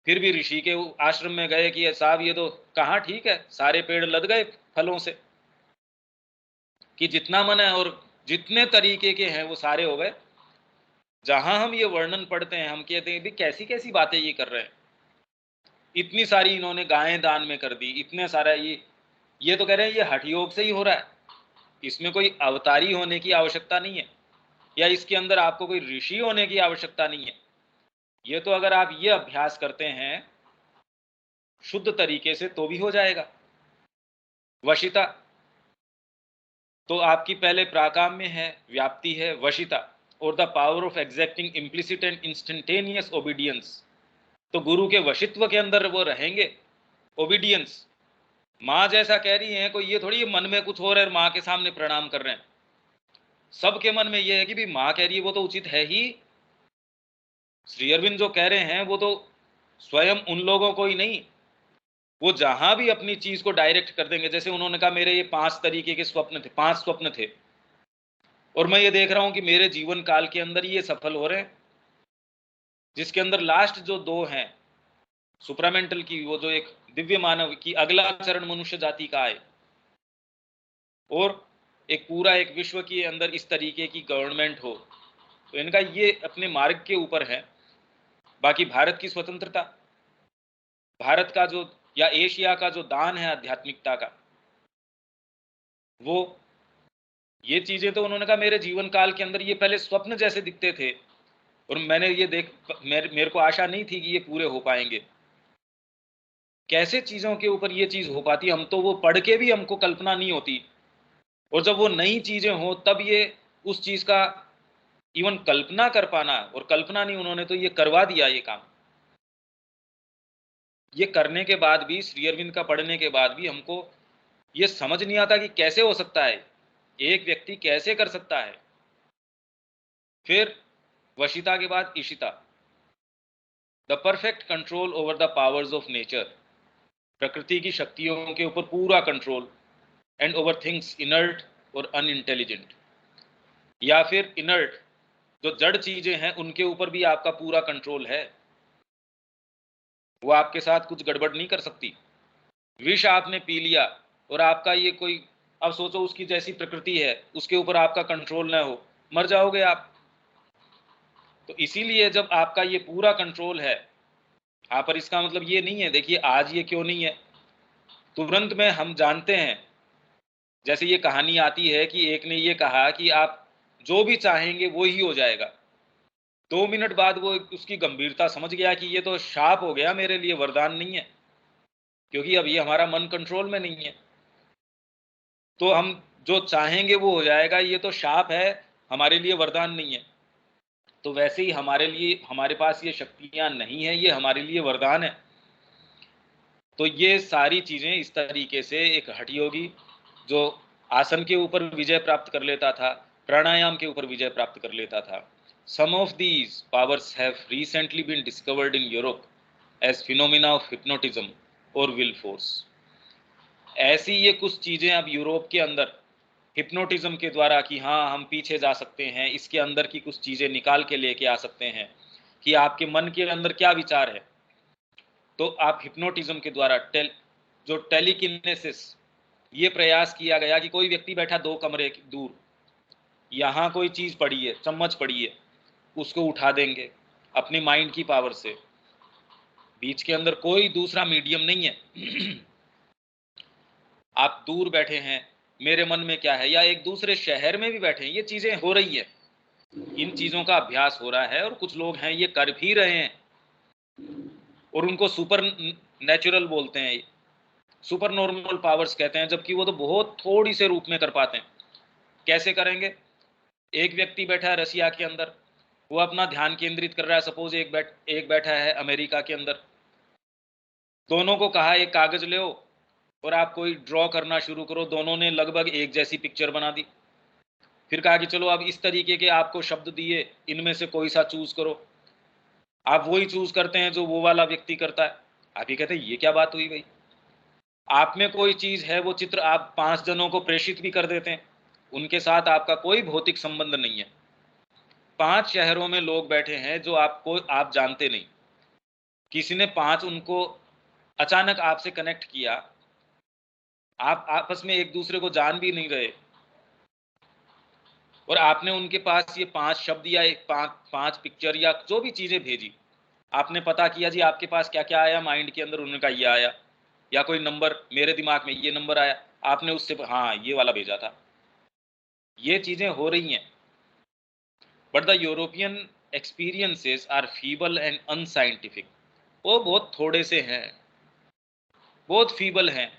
फिर भी ऋषि के आश्रम में गए कि साहब ये तो कहाँ ठीक है, सारे पेड़ लद गए फलों से, कि जितना मन है और जितने तरीके के हैं वो सारे हो गए। जहां हम ये वर्णन पढ़ते हैं हम कहते हैं भी कैसी कैसी बातें ये कर रहे हैं, इतनी सारी इन्होंने गायें दान में कर दी, इतने सारा ये तो कह रहे हैं ये हठ योग से ही हो रहा है, इसमें कोई अवतारी होने की आवश्यकता नहीं है, या इसके अंदर आपको कोई ऋषि होने की आवश्यकता नहीं है। ये तो अगर आप ये अभ्यास करते हैं शुद्ध तरीके से तो भी हो जाएगा। वशिता, तो आपकी पहले प्राकाम्य है, व्याप्ति है, वशिता, और the power of एग्जैक्टिंग implicit and instantaneous obedience. तो गुरु के वशित्व के अंदर वो रहेंगे, ओबीडियंस। माँ जैसा कह रही है, कोई ये थोड़ी मन में कुछ हो रहा है माँ के सामने प्रणाम कर रहे हैं। सबके मन में ये है कि भी माँ कह रही है वो तो उचित है ही। श्री अरविंद जो कह रहे हैं वो तो स्वयं उन लोगों को ही नहीं, वो जहां भी अपनी चीज को डायरेक्ट कर देंगे। जैसे उन्होंने कहा मेरे ये 5 तरीके के स्वप्न थे, 5 स्वप्न थे, और मैं ये देख रहा हूं कि मेरे जीवन काल के अंदर ये सफल हो रहे हैं। जिसके अंदर लास्ट जो 2 हैं सुप्रामेंटल की, वो जो एक दिव्य मानव की अगला चरण मनुष्य जाति का आए, और एक पूरा एक विश्व के अंदर इस तरीके की गवर्नमेंट हो, तो इनका ये अपने मार्ग के ऊपर है। बाकी भारत की स्वतंत्रता, भारत का जो या एशिया का जो दान है आध्यात्मिकता का, वो ये चीजें तो उन्होंने कहा मेरे जीवन काल के अंदर ये पहले स्वप्न जैसे दिखते थे, और मैंने ये मेरे को आशा नहीं थी कि ये पूरे हो पाएंगे। कैसे चीजों के ऊपर ये चीज हो पाती, हम तो वो पढ़ के भी हमको कल्पना नहीं होती, और जब वो नई चीजें हो तब ये उस चीज का इवन कल्पना कर पाना, और कल्पना नहीं, उन्होंने तो ये करवा दिया ये काम। ये करने के बाद भी, श्री अरविंद का पढ़ने के बाद भी हमको ये समझ नहीं आता कि कैसे हो सकता है, एक व्यक्ति कैसे कर सकता है। फिर वशिता के बाद Ishita, the perfect control over the powers of nature, प्रकृति की शक्तियों के ऊपर पूरा control, and over things inert और अनइंटेलिजेंट, या फिर इनर्ट जो जड़ चीजें हैं उनके ऊपर भी आपका पूरा कंट्रोल है, वो आपके साथ कुछ गड़बड़ नहीं कर सकती। विष आपने पी लिया और आपका ये कोई, अब सोचो उसकी जैसी प्रकृति है, उसके ऊपर आपका कंट्रोल ना हो, मर जाओगे आप। तो इसीलिए जब आपका ये पूरा कंट्रोल है, हाँ, पर इसका मतलब ये नहीं है, देखिए आज ये क्यों नहीं है, तुरंत में हम जानते हैं। जैसे ये कहानी आती है कि एक ने ये कहा कि आप जो भी चाहेंगे वो ही हो जाएगा। 2 मिनट बाद वो उसकी गंभीरता समझ गया कि ये तो शाप हो गया मेरे लिए, वरदान नहीं है, क्योंकि अब ये हमारा मन कंट्रोल में नहीं है। तो हम जो चाहेंगे वो हो जाएगा, ये तो शाप है, हमारे लिए वरदान नहीं है। तो वैसे ही हमारे लिए, हमारे पास ये शक्तियां नहीं है, ये हमारे लिए वरदान है। तो ये सारी चीजें इस तरीके से एक हठ योगी जो आसन के ऊपर विजय प्राप्त कर लेता था, प्राणायाम के ऊपर विजय प्राप्त कर लेता था। Some of these powers have recently been discovered in Europe as phenomena of hypnotism और विल फोर्स। ऐसी ये कुछ चीजें अब यूरोप के अंदर हिप्नोटिज्म के द्वारा, कि हाँ हम पीछे जा सकते हैं, इसके अंदर की कुछ चीजें निकाल के लेके आ सकते हैं कि आपके मन के अंदर क्या विचार है। तो आप हिप्नोटिज्म के द्वारा जो टेलीकिनेसिस, ये प्रयास किया गया कि कोई व्यक्ति बैठा 2 कमरे दूर, यहाँ कोई चीज पड़ी है, चम्मच पड़ी है, उसको उठा देंगे अपनी माइंड की पावर से। बीच के अंदर कोई दूसरा मीडियम नहीं है। आप दूर बैठे हैं, मेरे मन में क्या है, या एक दूसरे शहर में भी बैठे हैं, ये चीजें हो रही है, इन चीजों का अभ्यास हो रहा है, और कुछ लोग हैं ये कर भी रहे हैं, और उनको सुपर नेचुरल बोलते हैं, सुपर नॉर्मल पावर्स कहते हैं, जबकि वो तो बहुत थोड़ी से रूप में कर पाते हैं। कैसे करेंगे? एक व्यक्ति बैठा है रसिया के अंदर, वो अपना ध्यान केंद्रित कर रहा है, सपोज एक बैठा है अमेरिका के अंदर। दोनों को कहा एक कागज ले और आप कोई ड्रॉ करना शुरू करो, दोनों ने लगभग एक जैसी पिक्चर बना दी। फिर कहा कि चलो अब इस तरीके के आपको शब्द दिए, इनमें से कोई सा चूज करो। आप वही चूज करते हैं जो वो वाला व्यक्ति करता है। आप ये कहते हैं ये क्या बात हुई भाई, आप में कोई चीज है, वो चित्र आप 5 जनों को प्रेषित भी कर देते हैं, उनके साथ आपका कोई भौतिक संबंध नहीं है। 5 शहरों में लोग बैठे हैं जो आपको, आप जानते नहीं, किसी ने 5 उनको अचानक आपसे कनेक्ट किया, आप आपस में एक दूसरे को जान भी नहीं रहे, और आपने उनके पास ये 5 शब्द या एक 5 पिक्चर या जो भी चीजें भेजी, आपने पता किया जी आपके पास क्या क्या आया माइंड के अंदर, उनका ये आया, या कोई नंबर मेरे दिमाग में ये नंबर आया, आपने उससे हाँ ये वाला भेजा था। ये चीजें हो रही हैं, but the European experiences are feeble and unscientific. वो बहुत थोड़े से हैं, बहुत फीबल हैं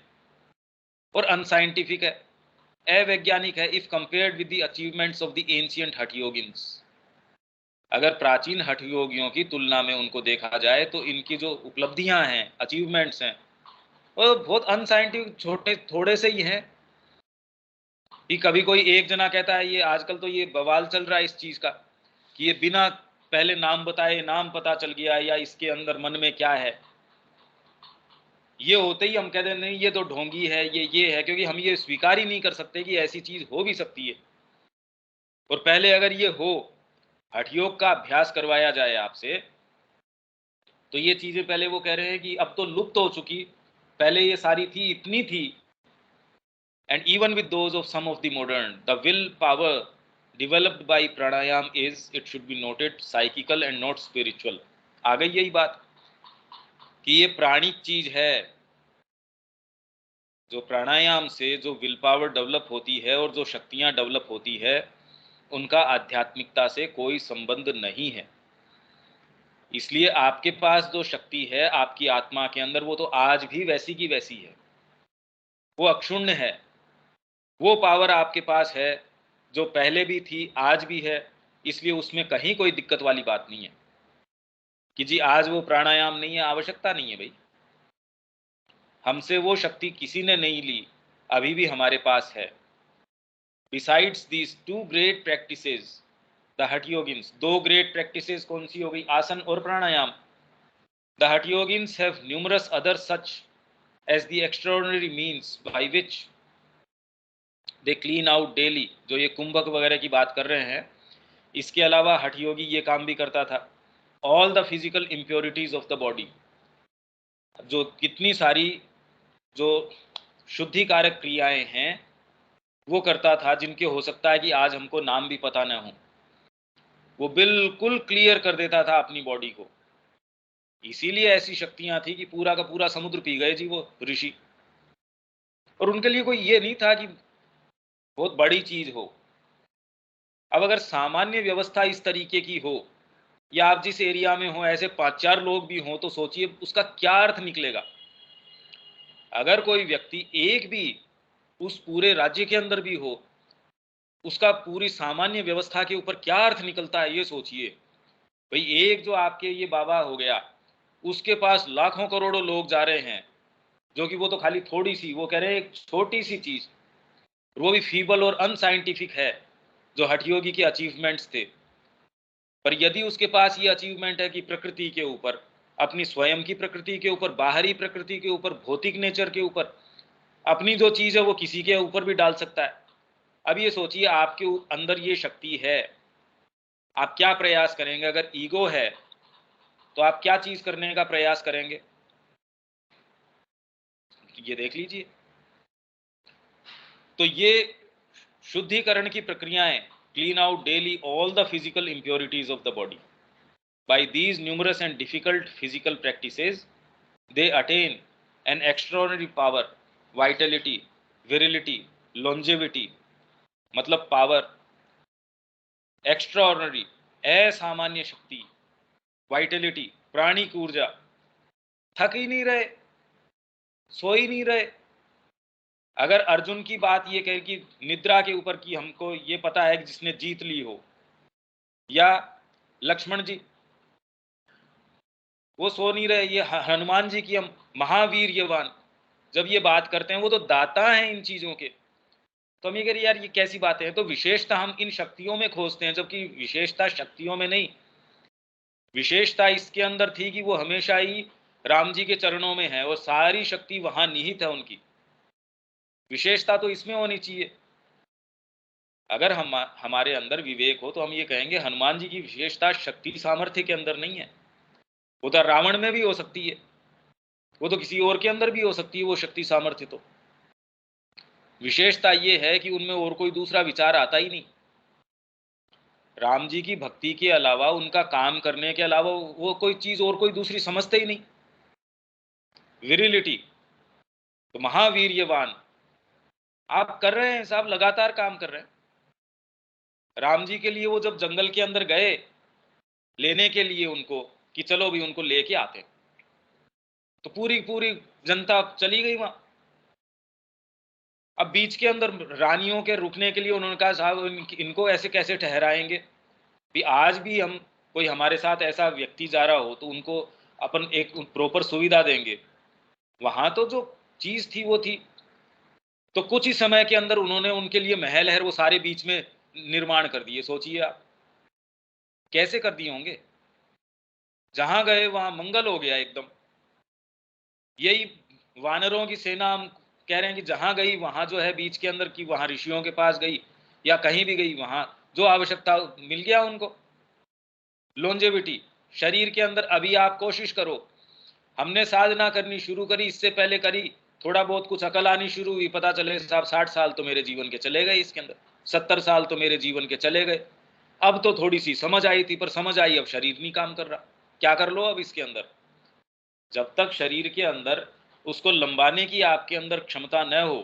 और अनसाइंटिफिक है, अवैज्ञानिक है, if compared with the achievements of the ancient हठ योगिन्स। अगर प्राचीन हठ योगियों की तुलना में उनको देखा जाए तो इनकी जो उपलब्धियां हैं, अचीवमेंट्स हैं, वो बहुत अनसाइंटिफिक, छोटे थोड़े से ही हैं। कि कभी कोई एक जना कहता है, ये आजकल तो ये बवाल चल रहा है इस चीज का, कि ये बिना पहले नाम बताए नाम पता चल गया, या इसके अंदर मन में क्या है, ये होते ही हम कहते हैं नहीं ये तो ढोंगी है, ये है, क्योंकि हम ये स्वीकार ही नहीं कर सकते कि ऐसी चीज हो भी सकती है। और पहले अगर ये हो, हठ योग का अभ्यास करवाया जाए आपसे, तो ये चीजें पहले वो कह रहे हैं कि अब तो लुप्त हो चुकी, पहले ये सारी थी, इतनी थी। And even with those of some of the modern, the will power developed by pranayam is, it should be noted, psychical and not spiritual. आ गई यही बात कि ये प्राणिक चीज है, जो प्राणायाम से जो विल पावर डेवलप होती है और जो शक्तियां डेवलप होती है, उनका आध्यात्मिकता से कोई संबंध नहीं है। इसलिए आपके पास जो शक्ति है आपकी आत्मा के अंदर, वो तो आज भी वैसी की वैसी है, वो अक्षुण्ण है। वो पावर आपके पास है जो पहले भी थी, आज भी है, इसलिए उसमें कहीं कोई दिक्कत वाली बात नहीं है कि जी आज वो प्राणायाम नहीं है, आवश्यकता नहीं है भाई। हमसे वो शक्ति किसी ने नहीं ली, अभी भी हमारे पास है। Besides these 2 great practices, the हठ योगिन्स, 2 ग्रेट प्रैक्टिसेस कौन सी हो गई? आसन और प्राणायाम। The Hatha Yogins have numerous other such as the extraordinary means by which they clean out daily. जो ये कुंभक वगैरह की बात कर रहे हैं, इसके अलावा हठ योगी ये काम भी करता था, all the physical impurities of the body, जो कितनी सारी जो शुद्धिकारक क्रियाएं हैं वो करता था, जिनके हो सकता है कि आज हमको नाम भी पता न हो, वो बिल्कुल क्लियर कर देता था अपनी बॉडी को। इसीलिए ऐसी शक्तियां थी कि पूरा का पूरा समुद्र पी गए जी वो ऋषि। और उनके लिए कोई ये नहीं था कि बहुत बड़ी चीज हो। अब अगर सामान्य व्यवस्था इस तरीके की हो, या आप जिस एरिया में हो ऐसे 5-4 लोग भी हों, तो सोचिए उसका क्या अर्थ निकलेगा। अगर कोई व्यक्ति एक भी उस पूरे राज्य के अंदर भी हो, उसका पूरी सामान्य व्यवस्था के ऊपर क्या अर्थ निकलता है, ये सोचिए। भाई एक जो आपके ये बाबा हो गया, उसके पास लाखों करोड़ों लोग जा रहे हैं, जो कि वो तो खाली थोड़ी सी, वो कह रहे हैं एक छोटी सी चीज, वो भी फीबल और अनसाइंटिफिक है, जो हठ योगी के अचीवमेंट्स थे। पर यदि उसके पास ये अचीवमेंट है कि प्रकृति के ऊपर, अपनी स्वयं की प्रकृति के ऊपर, बाहरी प्रकृति के ऊपर, भौतिक नेचर के ऊपर, अपनी जो चीज है वो किसी के ऊपर भी डाल सकता है। अब ये सोचिए आपके अंदर ये शक्ति है, आप क्या प्रयास करेंगे। अगर ईगो है तो आप क्या चीज करने का प्रयास करेंगे, ये देख लीजिए। तो ये शुद्धिकरण की प्रक्रियाएं, clean out daily all the physical impurities of the body. By these numerous and difficult physical practices they attain an extraordinary power, vitality, virility, longevity, मतलब पावर, एक्स्ट्राऑर्डिनरी असामान्य शक्ति, वाइटलिटी प्राणिक ऊर्जा, थक ही नहीं रहे, सो ही नहीं रहे। अगर अर्जुन की बात ये कहे कि निद्रा के ऊपर की हमको ये पता है कि जिसने जीत ली हो, या लक्ष्मण जी वो सो नहीं रहे, ये हनुमान जी की हम महावीरवान जब ये बात करते हैं, वो तो दाता हैं इन चीजों के। तो हम ये कह रहे यार ये कैसी बातें हैं। तो विशेषता हम इन शक्तियों में खोजते हैं, जबकि विशेषता शक्तियों में नहीं, विशेषता इसके अंदर थी कि वो हमेशा ही राम जी के चरणों में है और सारी शक्ति वहां निहित है उनकी। विशेषता तो इसमें होनी चाहिए। अगर हम हमारे अंदर विवेक हो तो हम ये कहेंगे हनुमान जी की विशेषता शक्ति सामर्थ्य के अंदर नहीं है, वो तो रावण में भी हो सकती है, वो तो किसी और के अंदर भी हो सकती है वो शक्ति सामर्थ्य। तो विशेषता ये है कि उनमें और कोई दूसरा विचार आता ही नहीं। राम जी की भक्ति के अलावा, उनका काम करने के अलावा वो कोई चीज और कोई दूसरी समझते ही नहीं। विरिलिटी, तो महावीर्यवान, आप कर रहे हैं साहब, लगातार काम कर रहे हैं। राम जी के लिए वो जब जंगल के अंदर गए लेने के लिए उनको, कि चलो भी उनको लेके आते, तो पूरी पूरी जनता चली गई वहां। अब बीच के अंदर रानियों के रुकने के लिए उन्होंने कहा साहब इनको ऐसे कैसे ठहराएंगे भी, आज भी हम कोई हमारे साथ ऐसा व्यक्ति जा रहा हो तो उनको अपन एक प्रॉपर सुविधा देंगे। वहां तो जो चीज थी वो थी। तो कुछ ही समय के अंदर उन्होंने उनके लिए महल है वो सारे बीच में निर्माण कर दिए। सोचिए आप कैसे कर दिए होंगे। जहां गए वहां मंगल हो गया एकदम। यही वानरों की सेना हम कह रहे हैं कि जहां गई वहां जो है बीच के अंदर की, वहां ऋषियों के पास गई या कहीं भी गई, वहां जो आवश्यकता मिल गया उनको। लॉन्जेविटी, शरीर के अंदर अभी आप कोशिश करो, हमने साधना करनी शुरू करी, इससे पहले करी, थोड़ा बहुत कुछ अकल आनी शुरू हुई, पता चले साहब 60 साल तो मेरे जीवन के चले गए, इसके अंदर 70 साल तो मेरे जीवन के चले गए। अब तो थोड़ी सी समझ आई थी, पर समझ आई, अब शरीर नहीं काम कर रहा, क्या कर लो अब इसके अंदर। जब तक शरीर के अंदर उसको लंबाने की आपके अंदर क्षमता न हो,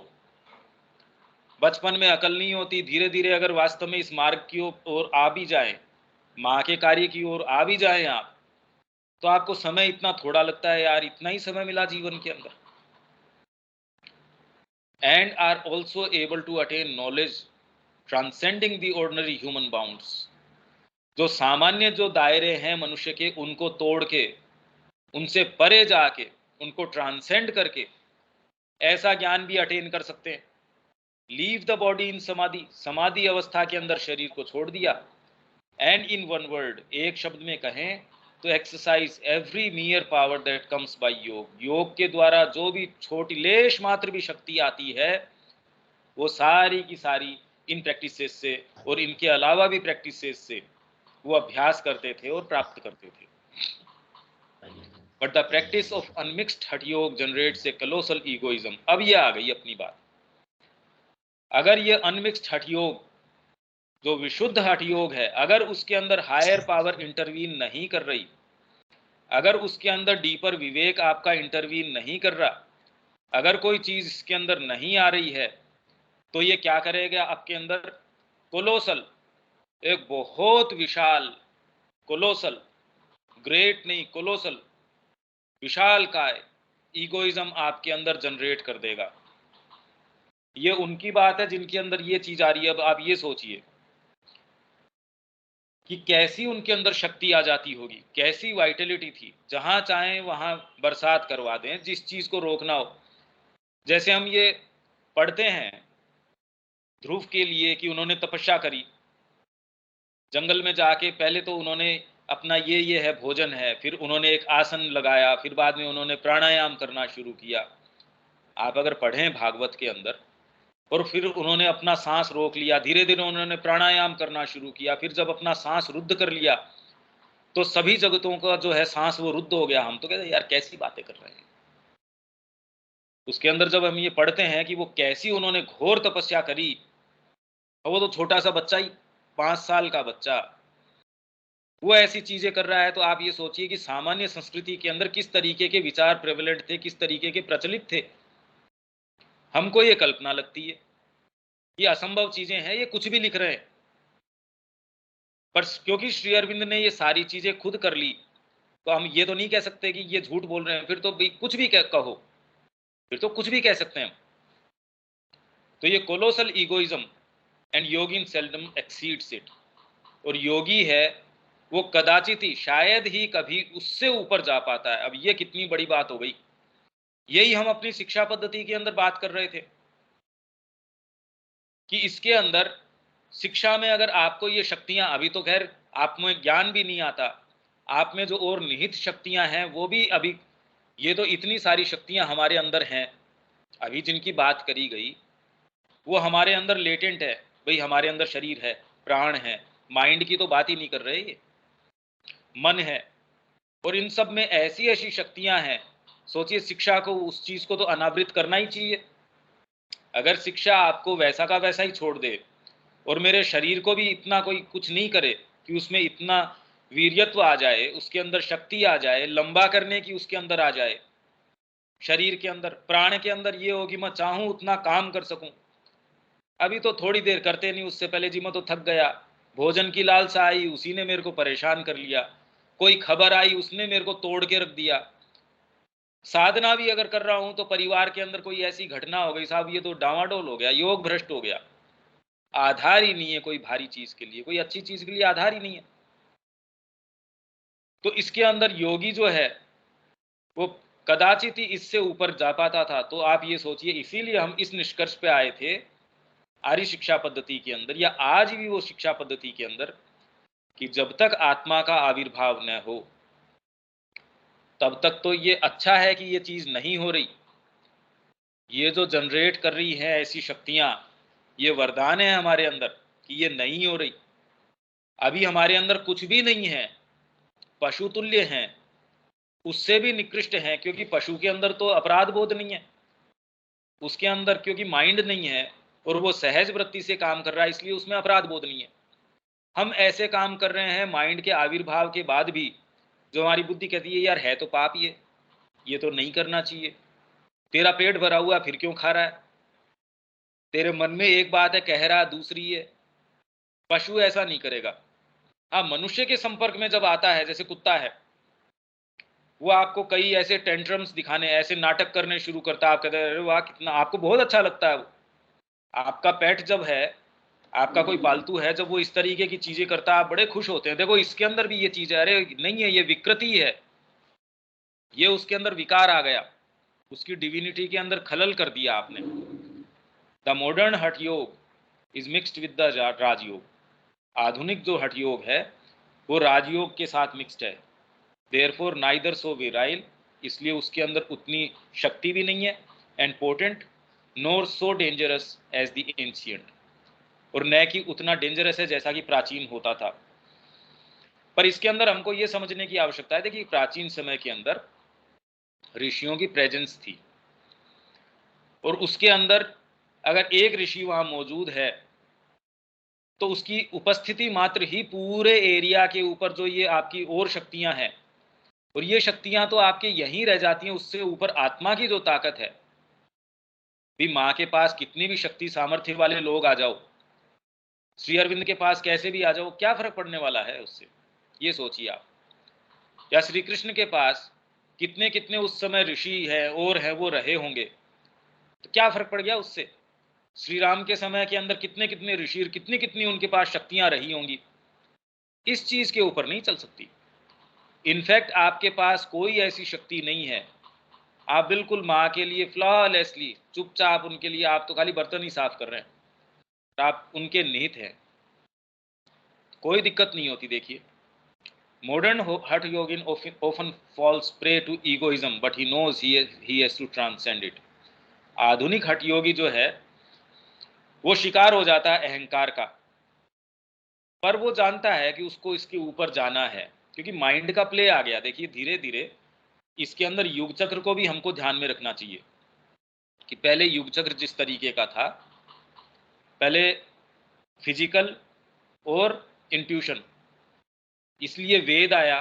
बचपन में अकल नहीं होती, धीरे धीरे अगर वास्तव में इस मार्ग की ओर आ भी जाए, माँ के कार्य की ओर आ भी जाए आप, तो आपको समय इतना थोड़ा लगता है यार, इतना ही समय मिला जीवन के अंदर। And are also able to attain knowledge transcending the ordinary human bounds, जो सामान्य जो दायरे हैं मनुष्य के, उनको तोड़ के, उनसे परे जाके, उनको ट्रांसेंड करके ऐसा ज्ञान भी अटेन कर सकते हैं। लीव द बॉडी इन समाधि, समाधि अवस्था के अंदर शरीर को छोड़ दिया। एंड इन वन वर्ड, एक शब्द में कहें to exercise every mere power that comes by योग के द्वारा जो भी छोटी लेश मात्र भी शक्ति आती है वो सारी की सारी इन प्रैक्टिसेस से और इनके अलावा भी प्रैक्टिसेस से वो अभ्यास करते थे और प्राप्त करते थे। But the practice of unmixed हठ योग जनरेट्स ए कलोसल ईगोइज्म। अब ये आ गई अपनी बात। अगर ये अनमिक्स्ड हठ योग जो विशुद्ध हठ योग है, अगर उसके अंदर हायर पावर इंटरवीन नहीं कर रही, अगर उसके अंदर डीपर विवेक आपका इंटरवीन नहीं कर रहा, अगर कोई चीज इसके अंदर नहीं आ रही है, तो ये क्या करेगा आपके अंदर? कोलोसल, एक बहुत विशाल, कोलोसल, ग्रेट नहीं, कोलोसल, विशाल काय ईगोइज्म आपके अंदर जनरेट कर देगा। ये उनकी बात है जिनके अंदर ये चीज आ रही है। अब आप ये सोचिए कि कैसी उनके अंदर शक्ति आ जाती होगी, कैसी वाइटलिटी थी। जहां चाहे वहां बरसात करवा दें, जिस चीज को रोकना हो। जैसे हम ये पढ़ते हैं ध्रुव के लिए कि उन्होंने तपस्या करी, जंगल में जाके पहले तो उन्होंने अपना ये है भोजन है, फिर उन्होंने एक आसन लगाया, फिर बाद में उन्होंने प्राणायाम करना शुरू किया। आप अगर पढ़ें भागवत के अंदर, और फिर उन्होंने अपना सांस रोक लिया, धीरे धीरे उन्होंने प्राणायाम करना शुरू किया, फिर जब अपना सांस रुद्ध कर लिया तो सभी जगतों का जो है सांस वो रुद्ध हो गया। हम तो कहते हैं यार कैसी बातें कर रहे हैं। उसके अंदर जब हम ये पढ़ते हैं कि वो कैसी उन्होंने घोर तपस्या करी, तो वो तो छोटा सा बच्चा ही, 5 साल का बच्चा, वो ऐसी चीजें कर रहा है। तो आप ये सोचिए कि सामान्य संस्कृति के अंदर किस तरीके के विचार प्रेवलेंट थे, किस तरीके के प्रचलित थे। हमको ये कल्पना लगती है, ये असंभव चीजें हैं, ये कुछ भी लिख रहे हैं। पर क्योंकि श्री अरविंद ने ये सारी चीजें खुद कर ली, तो हम ये तो नहीं कह सकते कि ये झूठ बोल रहे हैं। फिर तो कुछ भी कहो, फिर तो कुछ भी कह सकते हैं हम। तो ये colossal egoism and yogin seldom exceeds it. और योगी है वो कदाचित ही, शायद ही कभी उससे ऊपर जा पाता है। अब ये कितनी बड़ी बात हो गई। यही हम अपनी शिक्षा पद्धति के अंदर बात कर रहे थे कि इसके अंदर शिक्षा में अगर आपको ये शक्तियां, अभी तो खैर आप में ज्ञान भी नहीं आता, आप में जो और निहित शक्तियां हैं वो भी अभी, ये तो इतनी सारी शक्तियां हमारे अंदर हैं अभी जिनकी बात करी गई, वो हमारे अंदर लेटेंट है। भाई हमारे अंदर शरीर है, प्राण है, माइंड की तो बात ही नहीं कर रहे, ये मन है। और इन सब में ऐसी ऐसी शक्तियां हैं। सोचिए शिक्षा को, उस चीज को तो अनावृत करना ही चाहिए। अगर शिक्षा आपको वैसा का वैसा ही छोड़ दे और मेरे शरीर को भी इतना कोई कुछ नहीं करे कि उसमें इतना वीर्यत्व आ जाए, उसके अंदर शक्ति आ जाए, लंबा करने की उसके अंदर आ जाए, शरीर के अंदर, प्राण के अंदर ये हो कि मैं चाहूं उतना काम कर सकूं। अभी तो थोड़ी देर करते नहीं, उससे पहले जी मैं तो थक गया, भोजन की लालसा आई, उसी ने मेरे को परेशान कर लिया, कोई खबर आई उसने मेरे को तोड़ के रख दिया। साधना भी अगर कर रहा हूं तो परिवार के अंदर कोई ऐसी घटना हो गई, साहब ये तो डावाडोल हो गया, योग भ्रष्ट हो गया। आधार ही नहीं है कोई भारी चीज के लिए, कोई अच्छी चीज के लिए आधार ही नहीं है। तो इसके अंदर योगी जो है वो कदाचित ही इससे ऊपर जा पाता था। तो आप ये सोचिए, इसीलिए हम इस निष्कर्ष पे आए थे आर्य शिक्षा पद्धति के अंदर, या आज भी वो शिक्षा पद्धति के अंदर, कि जब तक आत्मा का आविर्भाव न हो तब तक तो ये अच्छा है कि ये चीज नहीं हो रही। ये जो जनरेट कर रही है ऐसी शक्तियां, ये वरदान है हमारे अंदर कि ये नहीं हो रही। अभी हमारे अंदर कुछ भी नहीं है, पशु तुल्य हैं, उससे भी निकृष्ट हैं, क्योंकि पशु के अंदर तो अपराध बोध नहीं है, उसके अंदर क्योंकि माइंड नहीं है और वो सहज वृत्ति से काम कर रहा है, इसलिए उसमें अपराध बोध नहीं है। हम ऐसे काम कर रहे हैं माइंड के आविर्भाव के बाद भी, जो हमारी बुद्धि कहती है यार है तो पाप, ये तो नहीं करना चाहिए। तेरा पेट भरा हुआ फिर क्यों खा रहा है, तेरे मन में एक बात है कह रहा दूसरी है। पशु ऐसा नहीं करेगा। हाँ, मनुष्य के संपर्क में जब आता है, जैसे कुत्ता है, वो आपको कई ऐसे टेंट्रम्स दिखाने, ऐसे नाटक करने शुरू करता है, आप कहते हैं अरे वाह कितना, आपको बहुत अच्छा लगता है वो। आपका पेट जब है, आपका कोई पालतू है, जब वो इस तरीके की चीजें करता है आप बड़े खुश होते हैं। देखो इसके अंदर भी ये चीज है, अरे नहीं है, ये विकृति है, ये उसके अंदर विकार आ गया, उसकी डिविनिटी के अंदर खलल कर दिया आपने। द मॉडर्न हठ योग इज मिक्स्ड विद द राजयोग। आधुनिक जो हठ योग है वो राजयोग के साथ मिक्स्ड है। देयरफॉर नाइदर सो विराइल, इसलिए उसके अंदर उतनी शक्ति भी नहीं है, and potent nor so dangerous as the ancient, और न कि उतना डेंजरस है जैसा कि प्राचीन होता था। पर इसके अंदर हमको ये समझने की आवश्यकता है, देखिए प्राचीन समय के अंदर ऋषियों की प्रेजेंस थी, और उसके अंदर अगर एक ऋषि वहां मौजूद है तो उसकी उपस्थिति मात्र ही पूरे एरिया के ऊपर जो ये आपकी और शक्तियां हैं, और ये शक्तियां तो आपके यहीं रह जाती हैं, उससे ऊपर आत्मा की जो ताकत है, भी माँ के पास कितनी भी शक्ति सामर्थ्य वाले लोग आ जाओ, श्री अरविंद के पास कैसे भी आ जाओ, क्या फर्क पड़ने वाला है उससे, ये सोचिए आप। या श्री कृष्ण के पास कितने कितने उस समय ऋषि है और है वो रहे होंगे, तो क्या फर्क पड़ गया उससे। श्री राम के समय के अंदर कितने कितने ऋषि, कितनी कितनी उनके पास शक्तियां रही होंगी, इस चीज के ऊपर नहीं चल सकती। इनफैक्ट आपके पास कोई ऐसी शक्ति नहीं है, आप बिल्कुल माँ के लिए फ्लॉलेसली चुपचाप उनके लिए आप तो खाली बर्तन ही साफ कर रहे हैं, आप उनके निहित हैं, कोई दिक्कत नहीं होती। देखिए modern hatha yogin often falls prey to egoism but he knows he has to transcend it. आधुनिक हठ योगी जो है वो शिकार हो जाता है अहंकार का, पर वो जानता है कि उसको इसके ऊपर जाना है, क्योंकि माइंड का प्ले आ गया। देखिए धीरे धीरे इसके अंदर युग चक्र को भी हमको ध्यान में रखना चाहिए कि पहले युग चक्र जिस तरीके का था, पहले फिजिकल और इंट्यूशन, इसलिए वेद आया।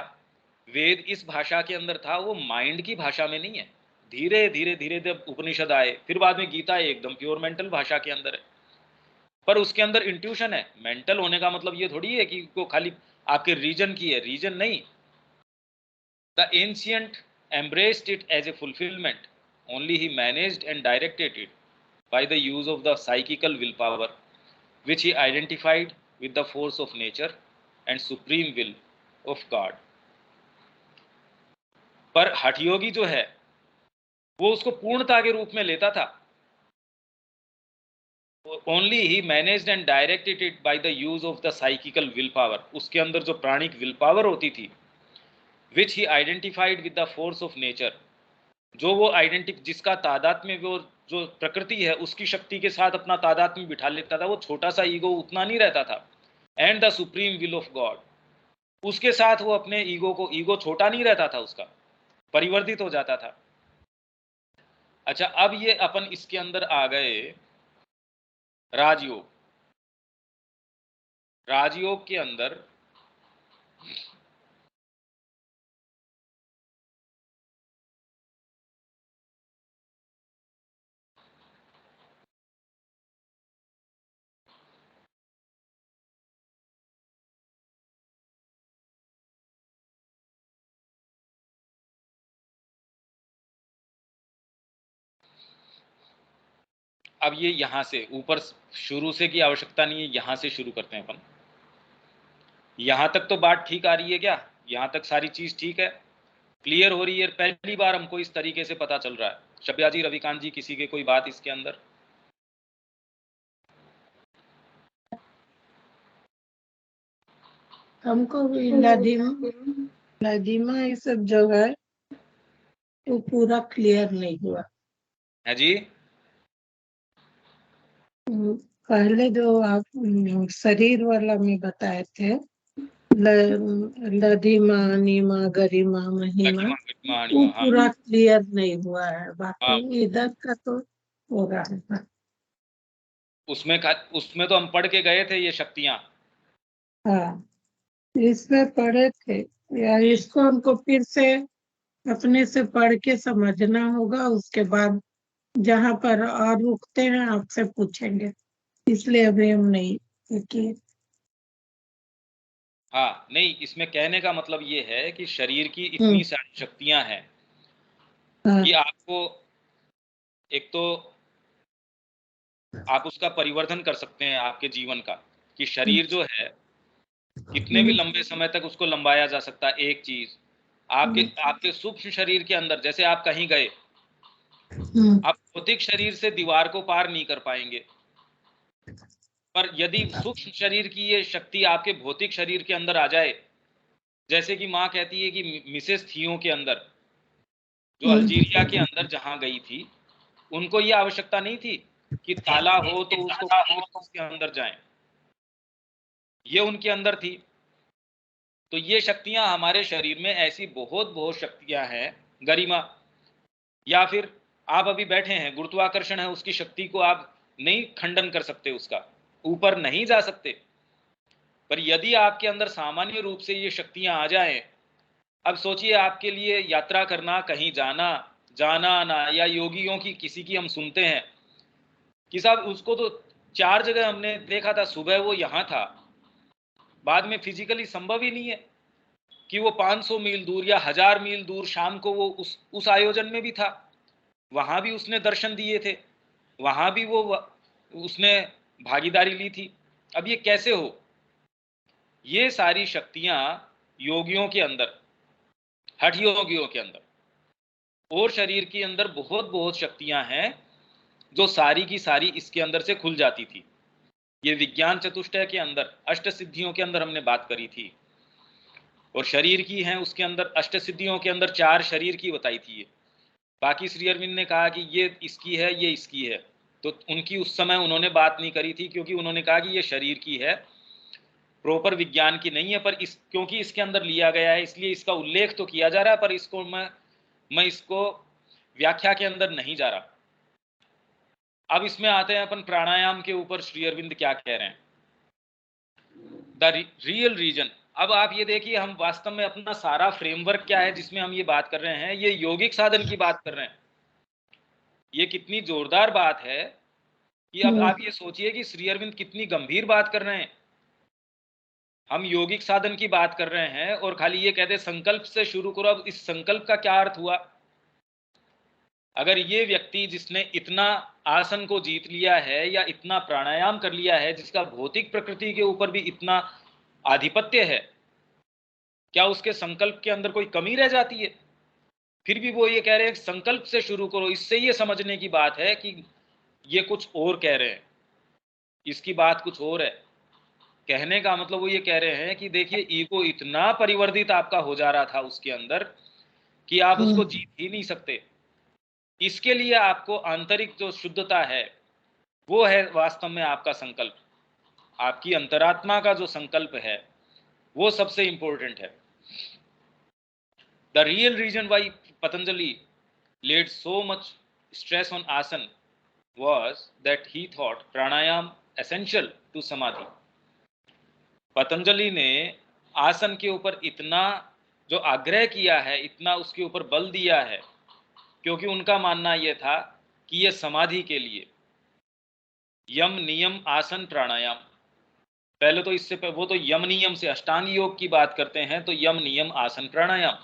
वेद इस भाषा के अंदर था, वो माइंड की भाषा में नहीं है। धीरे धीरे धीरे जब उपनिषद आए, फिर बाद में गीता एकदम प्योर मेंटल भाषा के अंदर है, पर उसके अंदर इंट्यूशन है। मेंटल होने का मतलब ये थोड़ी है कि वो खाली आपके रीजन की है, रीजन नहीं। The ancient embraced it as a fulfillment, only he managed and directed it by the use of the psychical willpower, which he identified with the force of nature and supreme will of God. पर हठयोगी जो है वो उसको पूर्णता के रूप में लेता था। Only he managed and directed it by the use of the psychical will power, उसके अंदर जो प्राणिक विल पावर होती थी, which he identified with the force of nature, जो वो जिसका तादाद में वो जो प्रकृति है उसकी शक्ति के साथ अपना तादाद में बिठा लेता था, वो छोटा सा ईगो उतना नहीं रहता था। And the supreme will of God, उसके साथ वो अपने ईगो छोटा नहीं रहता था, उसका परिवर्तित हो जाता था। अच्छा, अब ये अपन इसके अंदर आ गए राजयोग। राजयोग के अंदर अब ये यहां से ऊपर शुरू से की आवश्यकता नहीं है, यहां से शुरू करते हैं अपन। यहां तक तो बात ठीक आ रही है क्या? यहां तक सारी चीज ठीक है, क्लियर हो रही है? पहली बार हमको इस तरीके से पता चल रहा है। शब्या जी, रविकांत जी, किसी के कोई बात इसके अंदर? हमको भी लादिमा ये सब जो है वो पूरा क्लियर नहीं हुआ है जी। पहले जो आप शरीर वाला में बताए थे, लदिमा, नीमा, गरिमा, महिमा, वो हाँ पूरा क्लियर नहीं हुआ है। हाँ, बाकी इधर का तो हो रहा है। उसमें तो हम पढ़ के गए थे ये शक्तियां। हाँ, इसमें पढ़े थे, या इसको हमको फिर से अपने से पढ़ के समझना होगा। उसके बाद जहाँ पर और रुकते हैं आपसे पूछेंगे, इसलिए अभी हम नहीं किए। हाँ नहीं, इसमें कहने का मतलब ये है कि शरीर की इतनी सारी शक्तियां हैं हाँ, कि आपको एक तो आप उसका परिवर्तन कर सकते हैं आपके जीवन का, कि शरीर जो है कितने भी लंबे समय तक उसको लंबाया जा सकता है। एक चीज आपके आपके सूक्ष्म शरीर के अंदर, जैसे आप कहीं गए, आप भौतिक शरीर से दीवार को पार नहीं कर पाएंगे, पर यदि सूक्ष्म शरीर की ये शक्ति आपके भौतिक शरीर के अंदर आ जाए जैसे कि माँ कहती है कि मिसेस थियो के अंदर, जो हम्म, अल्जीरिया के अंदर जहाँ गई थी, उनको ये आवश्यकता नहीं थी कि ताला हो तो उसको खोल के उसके अंदर जाएं, ये उनके अंदर थी। तो ये शक्तियां हमारे शरीर में ऐसी बहुत बहुत शक्तियां हैं, गरिमा, या फिर आप अभी बैठे हैं, गुरुत्वाकर्षण है, उसकी शक्ति को आप नहीं खंडन कर सकते, उसका ऊपर नहीं जा सकते। पर यदि आपके अंदर सामान्य रूप से ये शक्तियां आ जाएं, अब सोचिए आपके लिए यात्रा करना, कहीं जाना, जाना आना, या योगियों की किसी की हम सुनते हैं कि साहब उसको तो 4 जगह हमने देखा था, सुबह वो यहाँ था, बाद में फिजिकली संभव ही नहीं है कि वो 500 मील दूर या 1000 मील दूर शाम को वो उस आयोजन में भी था, वहां भी उसने दर्शन दिए थे, वहां भी वो उसने भागीदारी ली थी। अब ये कैसे हो? ये सारी शक्तियां योगियों के अंदर, हठ योगियों के अंदर और शरीर के अंदर बहुत बहुत शक्तियां हैं, जो सारी की सारी इसके अंदर से खुल जाती थी। ये विज्ञान चतुष्टय के अंदर अष्ट सिद्धियों के अंदर हमने बात करी थी, और शरीर की है उसके अंदर, अष्ट सिद्धियों के अंदर 4 शरीर की बताई थी ये। बाकी श्री अरविंद ने कहा कि ये इसकी है, ये इसकी है, तो उनकी उस समय उन्होंने बात नहीं करी थी, क्योंकि उन्होंने कहा कि ये शरीर की है, प्रॉपर विज्ञान की नहीं है। पर इस क्योंकि इसके अंदर लिया गया है, इसलिए इसका उल्लेख तो किया जा रहा है, पर इसको मैं इसको व्याख्या के अंदर नहीं जा रहा। अब इसमें आते हैं अपन प्राणायाम के ऊपर, श्री अरविंद क्या कह रहे हैं, द रियल रीजन। अब आप ये देखिए, हम वास्तव में अपना सारा फ्रेमवर्क क्या है जिसमें हम ये बात कर रहे हैं, ये यौगिक साधन की बात कर रहे हैं। ये कितनी जोरदार बात है कि अब आप ये सोचिए कि श्री अरविंद कितनी गंभीर बात कर रहे हैं। हम यौगिक साधन की बात कर रहे हैं और खाली ये कहते संकल्प से शुरू करो। अब इस संकल्प का क्या अर्थ हुआ? अगर ये व्यक्ति जिसने इतना आसन को जीत लिया है या इतना प्राणायाम कर लिया है, जिसका भौतिक प्रकृति के ऊपर भी इतना आधिपत्य है, क्या उसके संकल्प के अंदर कोई कमी रह जाती है? फिर भी वो ये कह रहे हैं संकल्प से शुरू करो। इससे ये समझने की बात है कि ये कुछ और कह रहे हैं, इसकी बात कुछ और है। कहने का मतलब वो ये कह रहे हैं कि देखिए, ईगो इतना परिवर्धित आपका हो जा रहा था उसके अंदर कि आप उसको जीत ही नहीं सकते। इसके लिए आपको आंतरिक जो शुद्धता है, वो है वास्तव में आपका संकल्प। आपकी अंतरात्मा का जो संकल्प है, वो सबसे इंपॉर्टेंट है। The real reason why Patanjali laid so much stress on asan was that he thought pranayam essential to samadhi. Patanjali ने आसन के ऊपर इतना जो आग्रह किया है, इतना उसके ऊपर बल दिया है, क्योंकि उनका मानना यह था कि यह समाधि के लिए यम नियम आसन प्राणायाम, पहले तो इससे वो तो यम नियम से अष्टांग योग की बात करते हैं, तो यम नियम आसन प्राणायाम,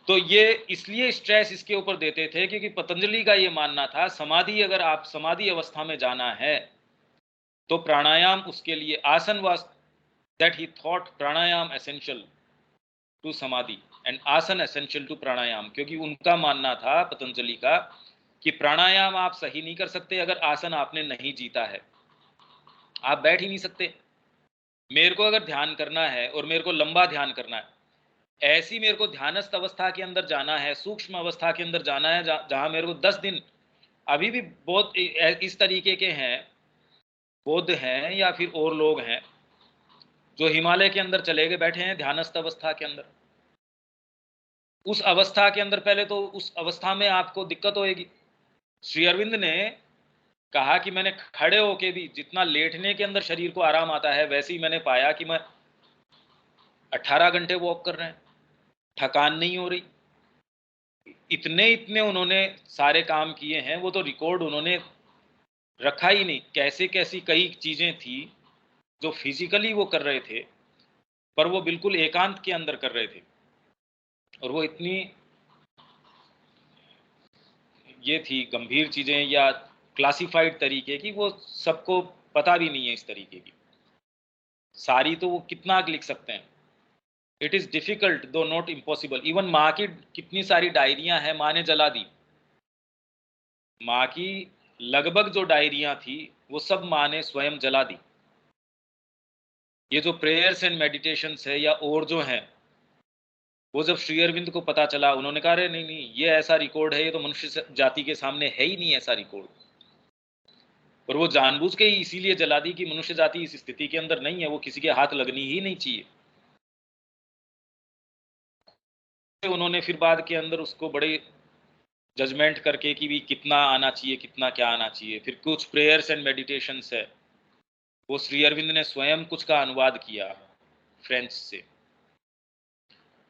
तो ये इसलिए स्ट्रेस इसके ऊपर देते थे क्योंकि पतंजलि का ये मानना था समाधि, अगर आप समाधि अवस्था में जाना है तो प्राणायाम उसके लिए, asana was that he thought pranayama essential to samadhi and asana essential to pranayama, क्योंकि उनका मानना था पतंजलि का कि प्राणायाम आप सही नहीं कर सकते अगर आसन आपने नहीं जीता है। आप बैठ ही नहीं सकते। मेरे को अगर ध्यान करना है और मेरे को लंबा ध्यान करना है, ऐसी मेरे को ध्यानस्थ अवस्था के अंदर जाना है, सूक्ष्म अवस्था के अंदर जाना है, जहां मेरे को 10 दिन, अभी भी बहुत इस तरीके के हैं, बौद्ध हैं या फिर और लोग हैं जो हिमालय के अंदर चले गए, बैठे हैं ध्यानस्थ अवस्था के अंदर। उस अवस्था के अंदर पहले तो उस अवस्था में आपको दिक्कत होएगी। श्री अरविंद ने कहा कि मैंने खड़े होके भी जितना लेटने के अंदर शरीर को आराम आता है, वैसे ही मैंने पाया कि मैं 18 घंटे वॉक कर रहे हैं, थकान नहीं हो रही। इतने इतने उन्होंने सारे काम किए हैं, वो तो रिकॉर्ड उन्होंने रखा ही नहीं। कैसे कैसी कई चीजें थी जो फिजिकली वो कर रहे थे, पर वो बिल्कुल एकांत के अंदर कर रहे थे, और वो इतनी ये थी गंभीर चीजें या क्लासिफाइड तरीके की, वो सबको पता भी नहीं है इस तरीके की। सारी तो वो कितना लिख सकते हैं। इट इज डिफिकल्ट दो नॉट इम्पॉसिबल। इवन माँ की कितनी सारी डायरियां हैं, माँ ने जला दी। माँ की लगभग जो डायरियां थी वो सब माँ ने स्वयं जला दी। ये जो प्रेयर्स एंड मेडिटेशंस है या और जो हैं, वो जब श्री अरविंद को पता चला, उन्होंने कहा अरे नहीं नहीं, ये ऐसा रिकॉर्ड है, ये तो मनुष्य जाति के सामने है ही नहीं ऐसा रिकॉर्ड। और वो जानबूझ के ही इसीलिए जला दी कि मनुष्य जाति इस स्थिति के अंदर नहीं है, वो किसी के हाथ लगनी ही नहीं चाहिए। उन्होंने फिर बाद के अंदर उसको बड़े जजमेंट करके कि भी कितना आना चाहिए, कितना क्या आना चाहिए, फिर कुछ प्रेयर्स एंड मेडिटेशंस है, वो श्री अरविंद ने स्वयं कुछ का अनुवाद किया फ्रेंच से।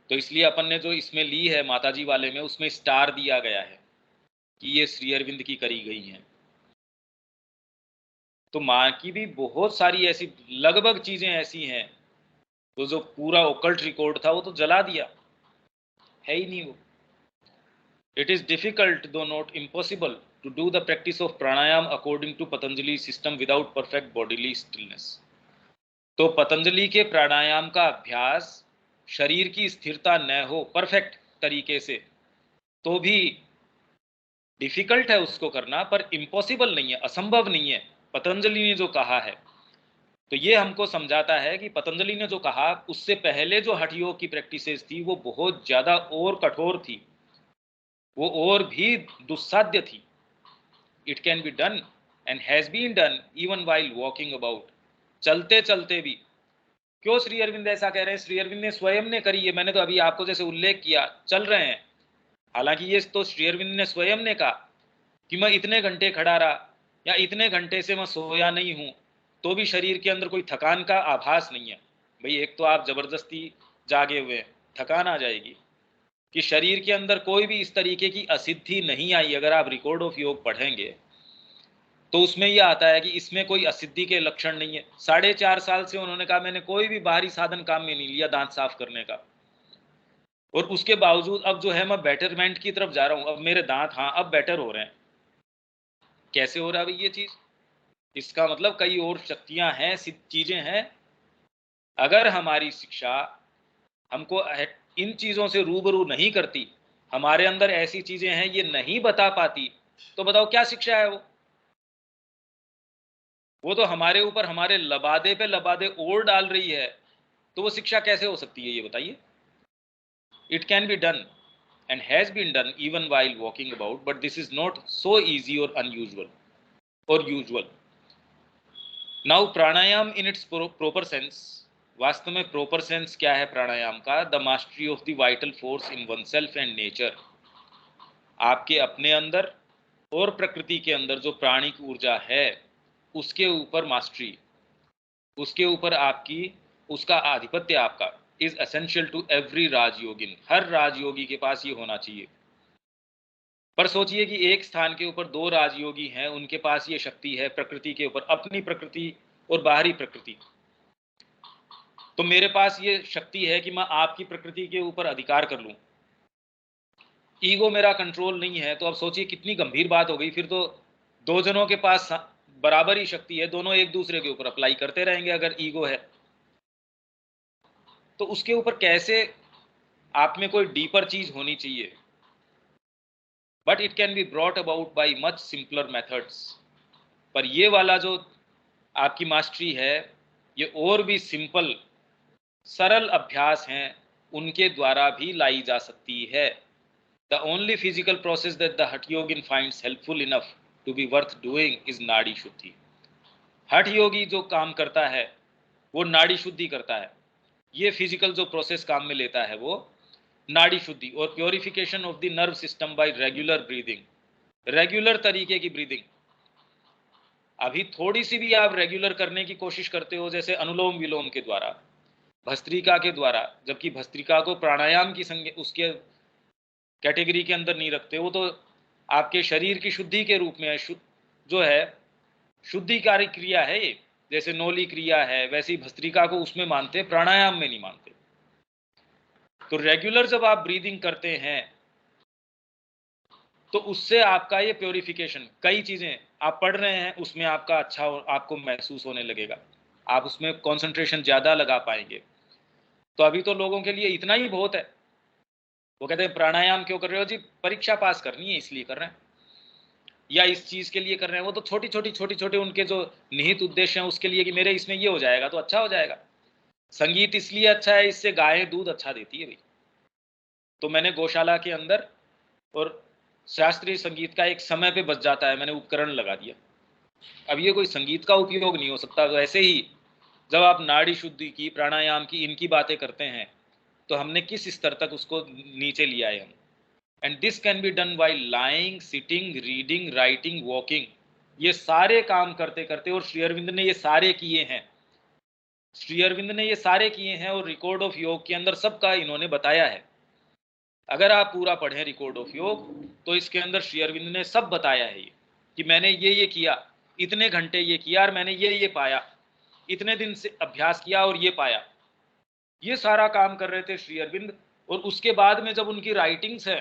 तो इसलिए अपन ने जो इसमें ली है माताजी वाले में, उसमें स्टार दिया गया है कि ये श्री अरविंद की करी गई हैं। तो माँ की भी बहुत सारी ऐसी लगभग चीजें ऐसी हैं, तो जो पूरा ओकल्ट रिकॉर्ड था वो तो जला दिया, है ही नहीं वो। इट इज डिफिकल्ट दो not impossible to do the practice of pranayam according to Patanjali system without perfect bodily stillness। तो पतंजलि के प्राणायाम का अभ्यास शरीर की स्थिरता न हो परफेक्ट तरीके से, तो भी डिफिकल्ट है उसको करना, पर इम्पॉसिबल नहीं है, असंभव नहीं है। पतंजलि ने जो कहा है, तो ये हमको समझाता है कि पतंजलि ने जो कहा, उससे पहले जो हठ योग की प्रैक्टिसेस थी वो बहुत ज्यादा और कठोर थी, वो और भी दुस्साध्य थी। It can be done and has been done even while walking about, चलते चलते भी। क्यों श्री अरविंद ऐसा कह रहे हैं? श्री अरविंद ने स्वयं ने करी है, मैंने तो अभी आपको जैसे उल्लेख किया, चल रहे हैं। हालांकि ये तो श्री अरविंद ने स्वयं ने कहा कि मैं इतने घंटे खड़ा रहा या इतने घंटे से मैं सोया नहीं हूं, तो भी शरीर के अंदर कोई थकान का आभास नहीं है। भाई एक तो आप जबरदस्ती जागे हुए हैं, थकान आ जाएगी। कि शरीर के अंदर कोई भी इस तरीके की असिद्धि नहीं आई। अगर आप रिकॉर्ड ऑफ योग पढ़ेंगे तो उसमें यह आता है कि इसमें कोई असिद्धि के लक्षण नहीं है। 4.5 साल से उन्होंने कहा मैंने कोई भी बाहरी साधन काम में नहीं लिया दांत साफ करने का, और उसके बावजूद अब जो है मैं बेटरमेंट की तरफ जा रहा हूं, अब मेरे दांत हाँ अब बेटर हो रहे हैं। कैसे हो रहा है भाई ये चीज? इसका मतलब कई और शक्तियां हैं, चीजें हैं। अगर हमारी शिक्षा हमको इन चीजों से रूबरू नहीं करती, हमारे अंदर ऐसी चीजें हैं ये नहीं बता पाती, तो बताओ क्या शिक्षा है वो तो हमारे ऊपर हमारे लबादे पे लबादे और डाल रही है, तो वो शिक्षा कैसे हो सकती है ये बताइए? It can be done and has been done even while walking about, but this is not so easy or unusual or usual। now pranayam in its proper sense, वास्तव में प्रॉपर सेंस क्या है प्राणायाम का? The mastery of the vital force in one self and nature. आपके अपने अंदर और प्रकृति के अंदर जो प्राणिक ऊर्जा है उसके ऊपर मास्टरी, उसके ऊपर आपकी उसका आधिपत्य आपका इज एसेंशियल टू एवरी राजयोगिन। हर राजयोगी के पास ये होना चाहिए। पर सोचिए कि एक स्थान के ऊपर दो राजयोगी हैं, उनके पास ये शक्ति है प्रकृति के ऊपर, अपनी प्रकृति और बाहरी प्रकृति। तो मेरे पास ये शक्ति है कि मैं आपकी प्रकृति के ऊपर अधिकार कर लूं, ईगो मेरा कंट्रोल नहीं है। तो अब सोचिए कितनी गंभीर बात हो गई। फिर तो दो जनों के पास बराबर ही शक्ति है, दोनों एक दूसरे के ऊपर अप्लाई करते रहेंगे अगर ईगो है तो। उसके ऊपर कैसे आप में कोई डीपर चीज होनी चाहिए। But it can be brought about by much simpler methods. पर ये वाला जो आपकी मास्टरी है, ये और भी सिंपल सरल अभ्यास हैं, उनके द्वारा भी लाई जा सकती है। The only physical process that the hatha yogin finds helpful enough to be worth doing is nadi shuddhi. हठ योगी जो काम करता है वो नाड़ी शुद्धि करता है। ये फिजिकल जो प्रोसेस काम में लेता है वो नाड़ी शुद्धि और purification of the nerve system by regular breathing, regular तरीके की ब्रीदिंग। अभी थोड़ी सी भी आप रेगुलर करने की कोशिश करते हो, जैसे अनुलोम विलोम के द्वारा, भस्त्रिका के द्वारा, जबकि भस्त्रिका को प्राणायाम की संज्ञा उसके कैटेगरी के अंदर नहीं रखते, वो तो आपके शरीर की शुद्धि के रूप में है, जो है शुद्धिकारी क्रिया है ये। जैसे नौली क्रिया है वैसी भस्त्रिका को उसमें मानते, प्राणायाम में नहीं मानते। तो रेगुलर जब आप ब्रीदिंग करते हैं तो उससे आपका ये प्योरिफिकेशन, कई चीजें आप पढ़ रहे हैं उसमें आपका अच्छा आपको महसूस होने लगेगा, आप उसमें कंसंट्रेशन ज्यादा लगा पाएंगे। तो अभी तो लोगों के लिए इतना ही बहुत है। वो कहते हैं प्राणायाम क्यों कर रहे हो जी? परीक्षा पास करनी है इसलिए कर रहे हैं, या इस चीज के लिए कर रहे हैं। वो तो छोटी छोटी उनके जो निहित उद्देश्य हैं उसके लिए कि मेरे इसमें ये हो जाएगा तो अच्छा हो जाएगा। संगीत इसलिए अच्छा है, इससे गायें दूध अच्छा देती है भाई। तो मैंने गौशाला के अंदर और शास्त्रीय संगीत का एक समय पे बच जाता है, मैंने उपकरण लगा दिया। अब ये कोई संगीत का उपयोग नहीं हो सकता। तो ऐसे ही जब आप नाड़ी शुद्धि की, प्राणायाम की, इनकी बातें करते हैं, तो हमने किस स्तर तक उसको नीचे लिया है हम। And this can be done by lying, sitting, reading, writing, walking. ये सारे काम करते करते, और श्री अरविंद ने ये सारे किए हैं, श्री अरविंद ने ये सारे किए हैं, और रिकॉर्ड ऑफ योग के अंदर सबका इन्होंने बताया है। अगर आप पूरा पढ़ें रिकॉर्ड ऑफ योग, तो इसके अंदर श्री अरविंद ने सब बताया है, ये कि मैंने ये किया, इतने घंटे ये किया, और मैंने ये पाया, इतने दिन से अभ्यास किया और ये पाया। ये सारा काम कर रहे थे श्री अरविंद। और उसके बाद में जब उनकी राइटिंग्स है,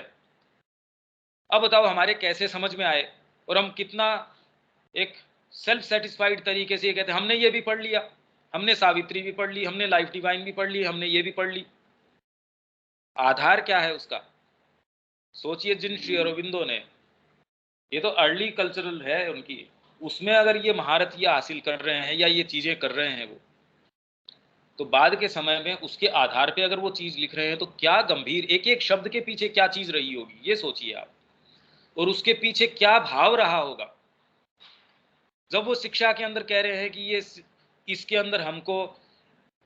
अब बताओ हमारे कैसे समझ में आए, और हम कितना एक सेल्फ सेटिस्फाइड तरीके से ये कहते हैं हमने ये भी पढ़ लिया, हमने सावित्री भी पढ़ ली, हमने लाइफ डिवाइन भी पढ़ ली, हमने ये भी पढ़ ली। आधार क्या है उसका? सोचिए, जिन श्री अरविंदो ने, ये तो अर्ली कल्चरल है उनकी, उसमें अगर ये महारत ये हासिल कर रहे हैं या ये चीजें कर रहे हैं वो, तो बाद के समय में उसके आधार पे अगर वो चीज लिख रहे हैं, तो क्या गंभीर, एक एक शब्द के पीछे क्या चीज रही होगी, ये सोचिए आप। और उसके पीछे क्या भाव रहा होगा जब वो शिक्षा के अंदर कह रहे हैं कि ये इसके अंदर हमको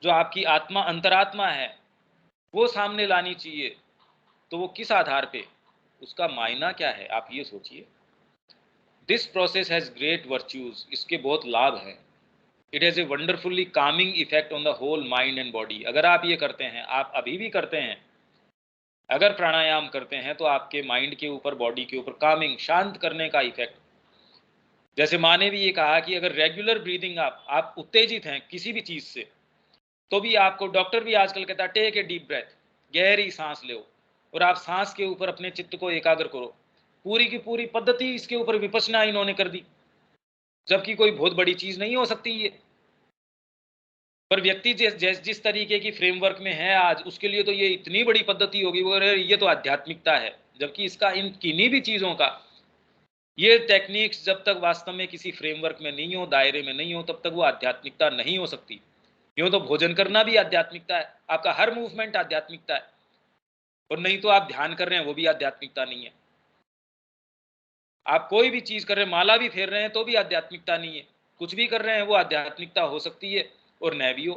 जो आपकी आत्मा, अंतरात्मा है, वो सामने लानी चाहिए। तो वो किस आधार पे, उसका मायना क्या है, आप ये सोचिए। This process has great virtues, इसके बहुत लाभ हैं। It has a wonderfully calming effect on the whole mind and body. अगर आप ये करते हैं, आप अभी भी करते हैं, अगर प्राणायाम करते हैं, तो आपके माइंड के ऊपर, बॉडी के ऊपर कामिंग, शांत करने का इफेक्ट। जैसे माँ ने भी ये कहा कि अगर रेगुलर ब्रीदिंग, आप उत्तेजित हैं किसी भी चीज से, तो भी आपको, डॉक्टर भी आजकल कहता है टेक ए डीप ब्रेथ, गहरी सांस लो, और आप सांस के ऊपर अपने चित्त को एकाग्र करो। पूरी की पूरी पद्धति इसके ऊपर विपश्यना इन्होंने कर दी, जबकि कोई बहुत बड़ी चीज नहीं हो सकती ये। पर व्यक्ति जिस तरीके की फ्रेमवर्क में है आज, उसके लिए तो ये इतनी बड़ी पद्धति होगी, वो ये तो आध्यात्मिकता है। जबकि इसका, इन किन्हीं भी चीजों का, ये टेक्निक्स जब तक वास्तव में किसी फ्रेमवर्क में नहीं हो, दायरे में नहीं हो, तब तक वो आध्यात्मिकता नहीं हो सकती। यूं तो भोजन करना भी आध्यात्मिकता है, आपका हर मूवमेंट आध्यात्मिकता है। और नहीं तो आप ध्यान कर रहे हैं, वो भी आध्यात्मिकता नहीं है। आप कोई भी चीज कर रहे हैं, माला भी फेर रहे हैं, तो भी आध्यात्मिकता नहीं है। कुछ भी कर रहे हैं, वो आध्यात्मिकता हो सकती है और न भी हो।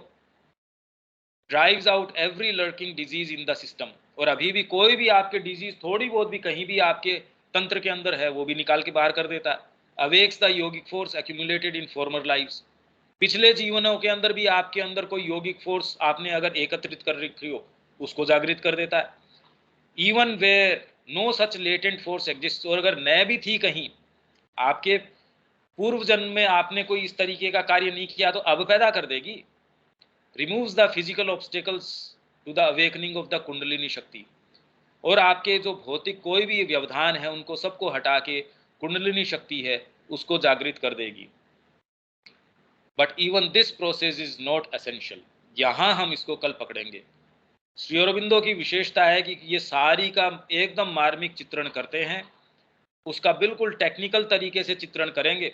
Drives out every lurking disease in the system. और अभी भी कोई भी आपके डिजीज थोड़ी बहुत भी कहीं भी आपके तंत्र के अंदर है, वो भी निकाल के बाहर कर देता है। Awakes the yogic force accumulated in farmer lives. पिछले जीवनों के अंदर भी आपके अंदर कोई योगिक फोर्स आपने अगर एकत्रित कर रखी हो, उसको जागृत कर देता है। Even where no such latent force exist. और अगर न भी थी कहीं, आपके पूर्व जन्म में आपने कोई इस तरीके का कार्य नहीं किया, तो अब पैदा कर देगी। Removes the physical obstacles to the awakening of the kundalini shakti. और आपके जो भौतिक कोई भी व्यवधान है, उनको सबको हटा के कुंडलिनी शक्ति है, उसको जागृत कर देगी। But even this process is not essential. यहां हम इसको कल पकड़ेंगे। श्री अरबिंदो की विशेषता है कि ये सारी का एकदम मार्मिक चित्रण करते हैं, उसका बिल्कुल टेक्निकल तरीके से चित्रण करेंगे।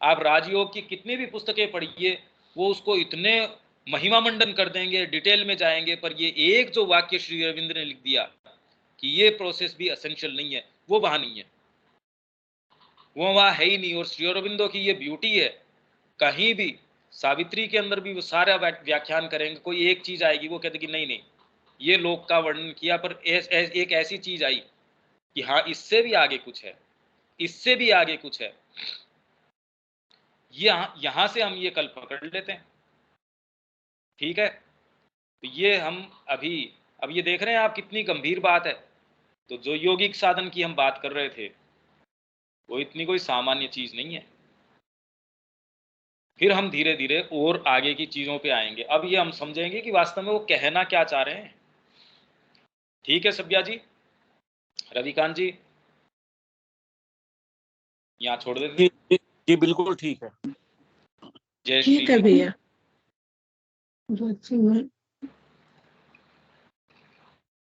आप राजयोग की कितनी भी पुस्तकें पढ़िए, वो उसको इतने महिमा मंडन कर देंगे, डिटेल में जाएंगे, पर ये एक जो वाक्य श्री अरविंद ने लिख दिया कि ये प्रोसेस भी एसेंशियल नहीं है, वो वहां नहीं है, वो वहां है ही नहीं। और श्री अरविंदो की ये ब्यूटी है, कहीं भी सावित्री के अंदर भी वो सारा व्याख्यान करेंगे, कोई एक चीज आएगी वो कहते कि नहीं नहीं, ये लोक का वर्णन किया, पर एक ऐसी चीज आई कि हाँ, इससे भी आगे कुछ है, इससे भी आगे कुछ है। यहां से हम ये कल पकड़ लेते हैं, ठीक है। तो ये हम अभी, अब ये देख रहे हैं आप कितनी गंभीर बात है। तो जो योगिक साधन की हम बात कर रहे थे, वो इतनी कोई सामान्य चीज नहीं है। फिर हम धीरे धीरे और आगे की चीजों पे आएंगे। अब ये हम समझेंगे कि वास्तव में वो कहना क्या चाह रहे हैं। ठीक है सभ्या जी, रविकांत जी, यहाँ छोड़ देते। जी बिल्कुल ठीक है। जय ठीक है श्री। भैया।